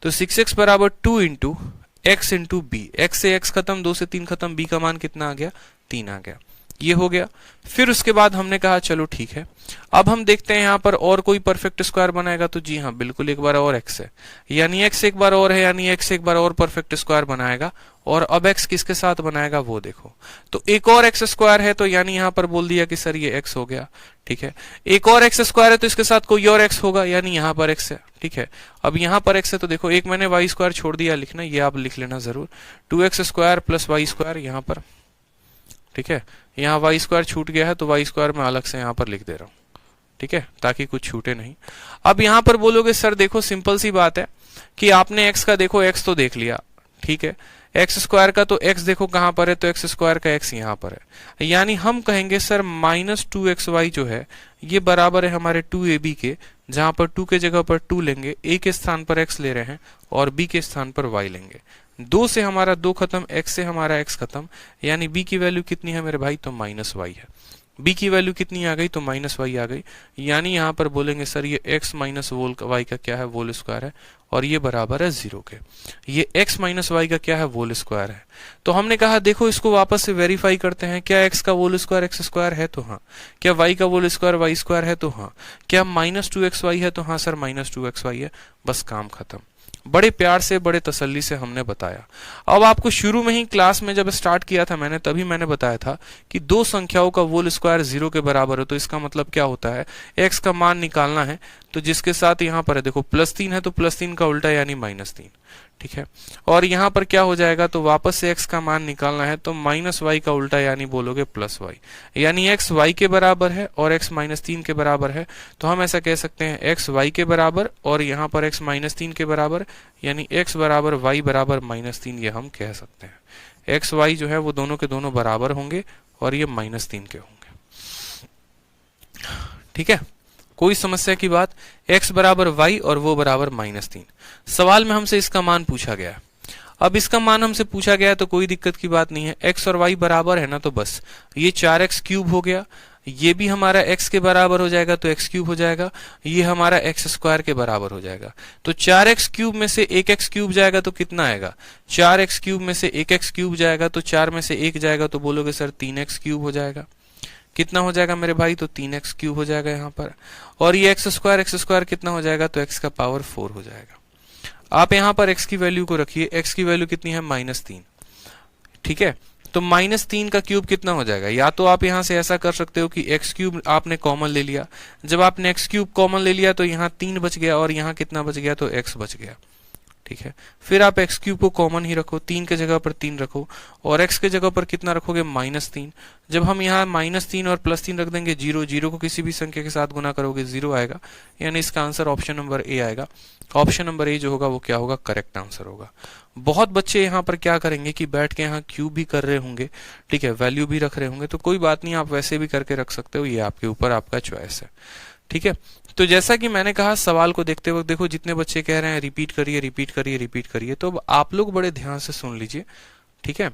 Speaker 1: तो 6x बराबर 2 into x into B, x से x खत्म, 2 से 3 खत्म, b का मान कितना आ गया, 3 आ गया। ये हो गया। फिर उसके बाद हमने कहा चलो ठीक है, अब हम देखते हैं यहाँ पर और कोई परफेक्ट स्क्वायर बनाएगा। तो जी हाँ बिल्कुल, एक बार और x है, यानी x एक बार और है, यानी x एक बार और परफेक्ट स्क्वायर बनाएगा। और अब x किसके साथ बनाएगा वो देखो, तो एक और x स्क्वायर है, तो यानी यहाँ पर बोल दिया कि सर ये x हो गया। ठीक है, एक और x स्क्वायर है तो इसके साथ कोई और x होगा, यानी यहाँ पर x है। ठीक है, अब यहाँ पर x है तो देखो एक मैंने y स्क्वायर छोड़ दिया लिखना, ये आप लिख लेना जरूर, 2x square plus y square यहाँ पर। ठीक है, यहाँ y स्क्वायर छूट गया है तो y स्क्वायर मैं अलग से यहाँ पर लिख दे रहा हूँ। ठीक है, ताकि कुछ छूटे नहीं। अब यहाँ पर बोलोगे सर देखो सिंपल सी बात है कि आपने x का देखो x तो देख लिया, ठीक है, एक्स स्क्वायर का तो x देखो कहां पर है, तो एक्स स्क्वायर का x यहाँ पर है। यानी हम कहेंगे सर माइनस 2xy जो है ये बराबर है हमारे 2ab के, जहां पर 2 के जगह पर 2 लेंगे, a के स्थान पर x ले रहे हैं और b के स्थान पर y लेंगे। 2 से हमारा 2 खत्म, x से हमारा x खत्म, यानी b की वैल्यू कितनी है मेरे भाई, तो माइनस y है। b की वैल्यू कितनी आ गई, तो माइनस y आ गई। यानी यहाँ पर बोलेंगे सर ये x माइनस y का क्या है, वोल स्क्वायर है, और ये बराबर है 0 के। ये x माइनस y का क्या है, वोल स्क्वायर है। तो हमने कहा देखो इसको वापस से वेरीफाई करते हैं, क्या x का वोल स्क्वायर x स्क्वायर है, तो हाँ। क्या y का वोल स्क्वायर y स्क्वायर है, तो हाँ। क्या माइनस 2xy है, तो हाँ सर माइनस 2xy है। बस काम खत्म। बड़े प्यार से बड़े तसल्ली से हमने बताया। अब आपको शुरू में ही क्लास में जब स्टार्ट किया था मैंने, तभी मैंने बताया था कि दो संख्याओं का वोल स्क्वायर 0 के बराबर हो तो इसका मतलब क्या होता है, x का मान निकालना है। तो जिसके साथ यहाँ पर है देखो +3 है तो +3 का उल्टा यानी -3, ठीक है। और यहाँ पर क्या हो जाएगा, तो वापस से x का मान निकालना है तो -y का उल्टा यानी बोलोगे +y, यानी x y के बराबर है और x -3 के बराबर है। तो हम ऐसा कह सकते हैं x y के बराबर और यहाँ पर x -3 के बराबर, यानी x बराबर y बराबर -3, ये हम कह सकते हैं। x y जो है वो दोनों के दोनों बराबर होंगे और ये -3 के होंगे, ठीक है। कोई समस्या की बात, x बराबर y और वो बराबर -3। सवाल में हमसे इसका मान पूछा गया है। अब इसका मान हमसे पूछा गया है तो कोई दिक्कत की बात नहीं है, x और y बराबर है ना, तो बस ये 4x क्यूब हो गया, ये भी हमारा x के बराबर हो जाएगा तो x क्यूब हो जाएगा, ये हमारा x स्क्वायर के बराबर हो जाएगा। तो 4x क्यूब में से 1x क्यूब जाएगा तो कितना आएगा, 4x क्यूब में से 1x क्यूब जाएगा तो 4 में से 1 जाएगा तो बोलोगे सर 3x क्यूब हो जाएगा। कितना हो जाएगा मेरे भाई, तो 3x क्यूब हो जाएगा यहाँ पर। और ये x स्क्वायर कितना हो जाएगा, तो x का पावर 4 हो जाएगा। आप यहाँ पर x की वैल्यू को रखिए, x की वैल्यू कितनी है, -3। ठीक है, तो -3 का क्यूब कितना हो जाएगा, या तो आप यहां से ऐसा कर सकते हो कि x क्यूब आपने कॉमन ले लिया, जब आपने x क्यूब कॉमन ले लिया तो यहाँ 3 बच गया और यहाँ कितना बच गया, तो x बच गया। ठीक है, फिर आप x क्यूब को कॉमन ही रखो, 3 के जगह पर 3 रखो और x के जगह पर कितना रखोगे, -3। जब हम यहाँ -3 और +3 रख देंगे, 0 को किसी भी संख्या के साथ गुना करोगे 0 आएगा, यानी इसका आंसर ऑप्शन नंबर ए आएगा। ऑप्शन नंबर ए जो होगा वो क्या होगा, करेक्ट आंसर होगा। बहुत बच्चे यहाँ पर क्या करेंगे कि बैठ के यहाँ क्यूब भी कर रहे होंगे, ठीक है, वैल्यू भी रख रहे होंगे, तो कोई बात नहीं, आप वैसे भी करके रख सकते हो, ये आपके ऊपर, आपका चॉइस है। ठीक है, तो जैसा कि मैंने कहा, सवाल को देखते वक्त देखो जितने बच्चे कह रहे हैं रिपीट करिए रिपीट करिए रिपीट करिए, तो अब आप लोग बड़े ध्यान से सुन लीजिए। ठीक है,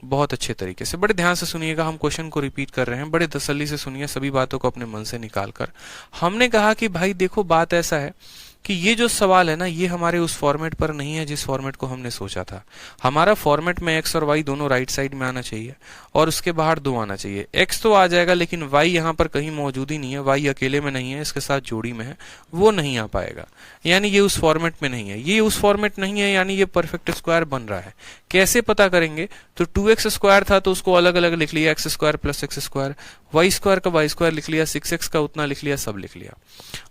Speaker 1: बहुत अच्छे तरीके से बड़े ध्यान से सुनिएगा, हम क्वेश्चन को रिपीट कर रहे हैं, बड़े तसल्ली से सुनिए, सभी बातों को अपने मन से निकाल कर। हमने कहा कि भाई देखो बात ऐसा है कि ये जो सवाल है ना, ये हमारे उस फॉर्मेट पर नहीं है जिस फॉर्मेट को हमने सोचा था। हमारा फॉर्मेट में x और y दोनों राइट साइड में आना चाहिए और उसके बाहर 2 आना चाहिए। x तो आ जाएगा लेकिन y यहाँ पर कहीं मौजूद ही नहीं है, y अकेले में नहीं है, इसके साथ जोड़ी में है, वो नहीं आ पाएगा, यानी ये उस फॉर्मेट में नहीं है। ये उस फॉर्मेट नहीं है यानी ये परफेक्ट स्क्वायर बन रहा है। कैसे पता करेंगे, तो 2x स्क्वायर था तो उसको अलग अलग लिख लिया, x square plus x square, y square का y स्क्वायर लिख लिया, 6x का उतना लिख लिया, सब लिख लिया।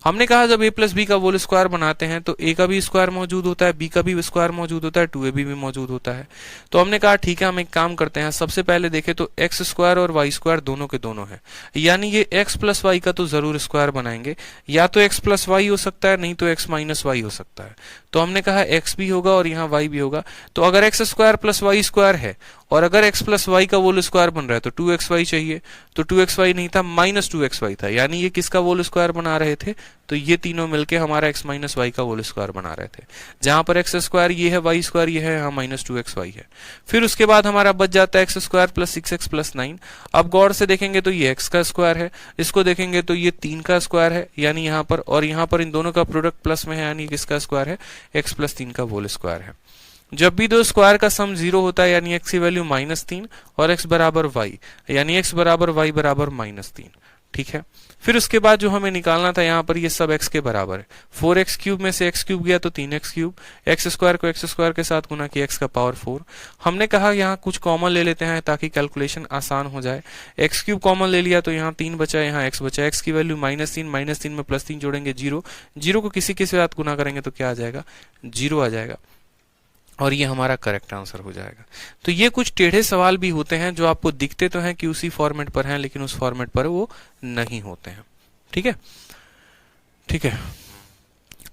Speaker 1: हमने कहा जब a प्लस बी का होल स्क्वायर बनाते हैं तो a का भी स्क्वायर मौजूद होता है, b का भी स्क्वायर मौजूद होता है, 2ab भी मौजूद होता है। तो हमने कहा ठीक है, हम एक काम करते हैं, सबसे पहले देखें तो x स्क्वायर और y स्क्वायर दोनों के दोनों है, यानी ये x प्लस वाई का तो जरूर स्क्वायर बनाएंगे, या तो x प्लस वाई हो सकता है, नहीं तो x माइनस वाई हो सकता है। तो हमने कहा x भी होगा और यहाँ y भी होगा। तो अगर x square plus Y square है और अगर x प्लस वाई का होल स्क्वायर बन रहा है तो 2xy चाहिए, तो 2xy नहीं था, -2xy था, यानी ये किसका होल स्क्वायर बना रहे थे, तो ये तीनों मिलके हमारा x माइनस वाई का होल स्क्वायर बना रहे थे। जहां पर x स्क्वायर ये है, y स्क्वायर ये है, यहाँ -2xy है। फिर उसके बाद हमारा बच जाता है x square plus 6x plus 9। अब गौर से देखेंगे तो ये x का स्क्वायर है, इसको देखेंगे तो ये 3 का स्क्वायर है, यानी यहाँ पर, और यहाँ पर इन दोनों का प्रोडक्ट प्लस में है, यानी किसका स्क्वायर है, x प्लस 3 का होल स्क्वायर है। जब भी दो स्क्वायर का सम 0 होता है यानी x की वैल्यू -3 और x बराबर y, यानी x बराबर y बराबर -3। ठीक है, फिर उसके बाद जो हमें निकालना था यहाँ पर ये सब x के बराबर है। 4x क्यूब में से x क्यूब गया तो 3x क्यूब, x स्क्वायर को x स्क्वायर के साथ गुना किया, x का पावर 4। हमने कहा यहाँ कुछ कॉमन ले लेते हैं ताकि कैलकुलेशन आसान हो जाए। x क्यूब कॉमन ले लिया तो यहाँ 3 बचा, यहाँ x बचा, x की वैल्यू -3 में +3 जोड़ेंगे 0 को किसी के साथ गुना करेंगे तो क्या आ जाएगा, 0 आ जाएगा, और ये हमारा करेक्ट आंसर हो जाएगा। तो ये कुछ टेढ़े सवाल भी होते हैं जो आपको दिखते तो हैं कि उसी फॉर्मेट पर हैं, लेकिन उस फॉर्मेट पर वो नहीं होते हैं। ठीक है, ठीक है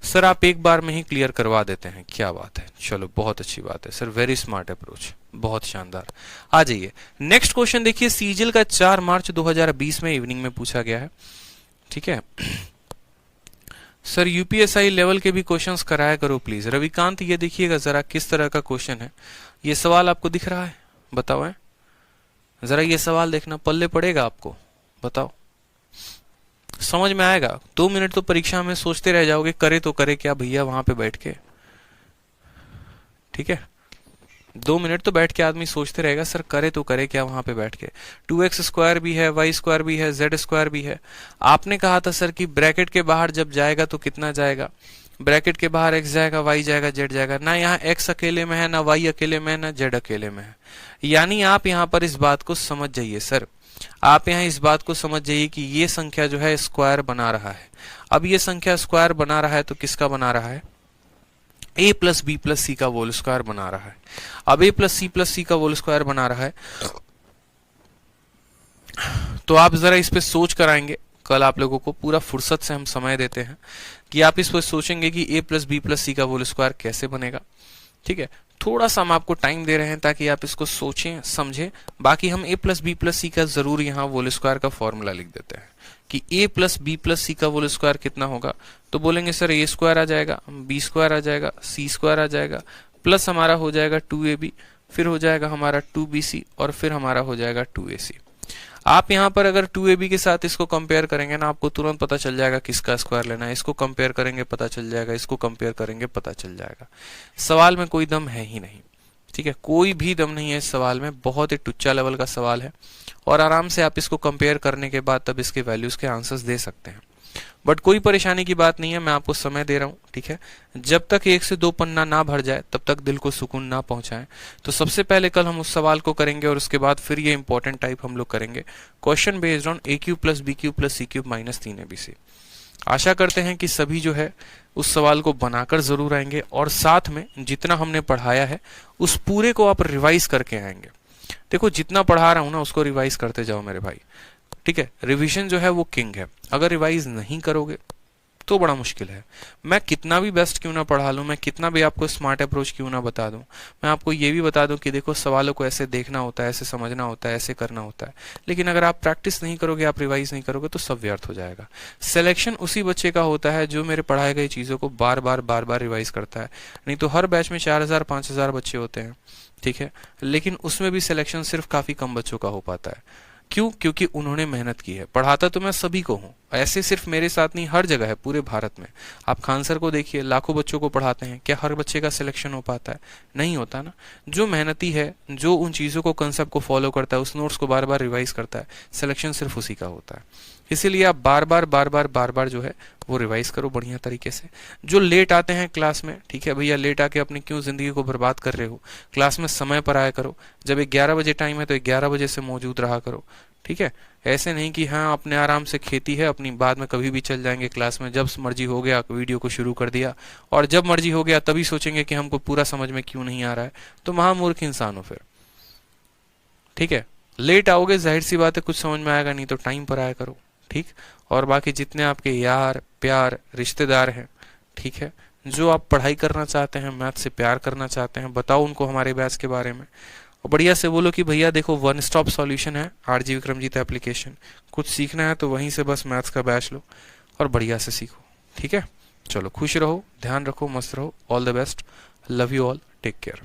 Speaker 1: सर, आप एक बार में ही क्लियर करवा देते हैं, क्या बात है, चलो बहुत अच्छी बात है सर, वेरी स्मार्ट अप्रोच, बहुत शानदार। आ जाइए नेक्स्ट क्वेश्चन देखिए, सीजीएल का 4 मार्च 2020 में इवनिंग में पूछा गया है। ठीक है सर, यूपीएसआई लेवल के भी क्वेश्चंस कराया करो प्लीज। रविकांत, ये देखिएगा जरा किस तरह का क्वेश्चन है, ये सवाल आपको दिख रहा है, बताओ है? जरा ये सवाल देखना, पल्ले पड़ेगा आपको, बताओ, समझ में आएगा? 2 मिनट तो परीक्षा में सोचते रह जाओगे, करे तो करे क्या भैया वहां पे बैठ के। ठीक है, 2 मिनट तो बैठ के आदमी सोचते रहेगा सर करे तो करे क्या वहां पे बैठ के। 2x स्क्वायर भी है, y स्क्वायर भी है, z स्क्वायर भी है। आपने कहा था सर कि ब्रैकेट के बाहर जब जाएगा तो कितना जाएगा, ब्रैकेट के बाहर x जाएगा, y जाएगा, z जाएगा, ना यहाँ x अकेले में है, ना y अकेले में है, ना z अकेले में है। यानी आप यहाँ पर इस बात को समझ जाइए सर, आप यहाँ इस बात को समझ जाइए कि ये संख्या जो है स्क्वायर बना रहा है। अब ये संख्या स्क्वायर बना रहा है तो किसका बना रहा है, a प्लस बी प्लस सी का होल स्क्वायर बना रहा है। अब a प्लस सी का होल स्क्वायर बना रहा है, तो आप जरा इस पे सोच कर आएंगे। कल आप लोगों को पूरा फुर्सत से हम समय देते हैं कि आप इस पर सोचेंगे कि a प्लस बी प्लस सी का होल स्क्वायर कैसे बनेगा। ठीक है, थोड़ा सा हम आपको टाइम दे रहे हैं ताकि आप इसको सोचें समझें। बाकी हम a प्लस बी प्लस सी का जरूर यहाँ होल स्क्वायर का फॉर्मूला लिख देते हैं कि a प्लस बी प्लस सी का होल स्क्वायर कितना होगा, तो बोलेंगे सर a स्क्वायर आ जाएगा, b स्क्वायर आ जाएगा, c स्क्वायर आ जाएगा, प्लस हमारा हो जाएगा 2ab, फिर हो जाएगा हमारा 2bc और फिर हमारा हो जाएगा 2ac। आप यहाँ पर अगर 2ab के साथ इसको कंपेयर करेंगे ना, आपको तुरंत पता चल जाएगा किसका स्क्वायर लेना है। इसको कंपेयर करेंगे पता चल जाएगा, इसको कंपेयर करेंगे पता चल जाएगा। सवाल में कोई दम है ही नहीं, ठीक है, कोई भी दम नहीं है इस सवाल में, बहुत ही टुच्चा लेवल का सवाल है और आराम से आप इसको कंपेयर करने के बाद तब इसके वैल्यूज के आंसर्स दे सकते हैं। बट कोई परेशानी की बात नहीं है, मैं आपको समय दे रहा हूं, ठीक है। जब तक 1 से 2 पन्ना ना भर जाए तब तक दिल को सुकून ना पहुंचाएं। तो सबसे पहले कल हम उस सवाल को करेंगे और उसके बाद फिर ये इंपॉर्टेंट टाइप हम लोग करेंगे, question based on a³ + b³ + c³ - 3abc। आशा करते हैं कि सभी जो है उस सवाल को बनाकर जरूर आएंगे और साथ में जितना हमने पढ़ाया है उस पूरे को आप रिवाइज करके आएंगे। देखो जितना पढ़ा रहा हूं ना उसको रिवाइज करते जाओ मेरे भाई, ठीक है। रिवीजन जो है वो किंग है, अगर रिवाइज नहीं करोगे तो बड़ा मुश्किल है। मैं कितना भी बेस्ट क्यों ना पढ़ा लूं, मैं कितना भी आपको स्मार्ट अप्रोच क्यों ना बता दूं, मैं आपको ये भी बता दूं कि देखो सवालों को ऐसे देखना होता है, ऐसे समझना होता है, ऐसे करना होता है, लेकिन अगर आप प्रैक्टिस नहीं करोगे, आप रिवाइज नहीं करोगे तो सब व्यर्थ हो जाएगा। सिलेक्शन उसी बच्चे का होता है जो मेरे पढ़ाए गए चीजों को बार बार रिवाइज करता है। नहीं तो हर बैच में 4000 5000 बच्चे होते हैं, ठीक है, लेकिन उसमें भी सिलेक्शन सिर्फ काफी कम बच्चों का हो पाता है। क्यों? क्योंकि उन्होंने मेहनत की है। पढ़ाता तो मैं सभी को हूं, ऐसे सिर्फ मेरे साथ नहीं, हर जगह है पूरे भारत में। आप खान सर को देखिए, लाखों बच्चों को पढ़ाते हैं, क्या हर बच्चे का सिलेक्शन हो पाता है? नहीं होता ना। जो मेहनती है, जो उन चीजों को, कंसेप्ट को फॉलो करता है, उस नोट्स को बार बार रिवाइज करता है, सिलेक्शन सिर्फ उसी का होता है। इसीलिए आप बार बार जो है वो रिवाइज करो बढ़िया तरीके से। जो लेट आते हैं क्लास में, ठीक है भैया, लेट आके अपनी क्यों जिंदगी को बर्बाद कर रहे हो? क्लास में समय पर आया करो। जब 11 बजे टाइम है तो 11 बजे से मौजूद रहा करो, ठीक है। ऐसे नहीं कि हाँ अपने आराम से खेती है अपनी, बाद में कभी भी चल जाएंगे क्लास में, जब मर्जी हो गया वीडियो को शुरू कर दिया और जब मर्जी हो गया तभी सोचेंगे कि हमको पूरा समझ में क्यों नहीं आ रहा है। तो महामूर्ख इंसान हो फिर, ठीक है। लेट आओगे, जाहिर सी बात है कुछ समझ में आएगा नहीं, तो टाइम पर आया करो, ठीक। और बाकी जितने आपके यार प्यार रिश्तेदार हैं, ठीक है, जो आप पढ़ाई करना चाहते हैं, मैथ से प्यार करना चाहते हैं, बताओ उनको हमारे बैच के बारे में और बढ़िया से बोलो कि भैया देखो वन स्टॉप सॉल्यूशन है आरजी विक्रमजीत एप्लीकेशन, कुछ सीखना है तो वहीं से बस मैथ्स का बैच लो और बढ़िया से सीखो, ठीक है। चलो खुश रहो, ध्यान रखो, मस्त रहो, all the best, love you all, take care.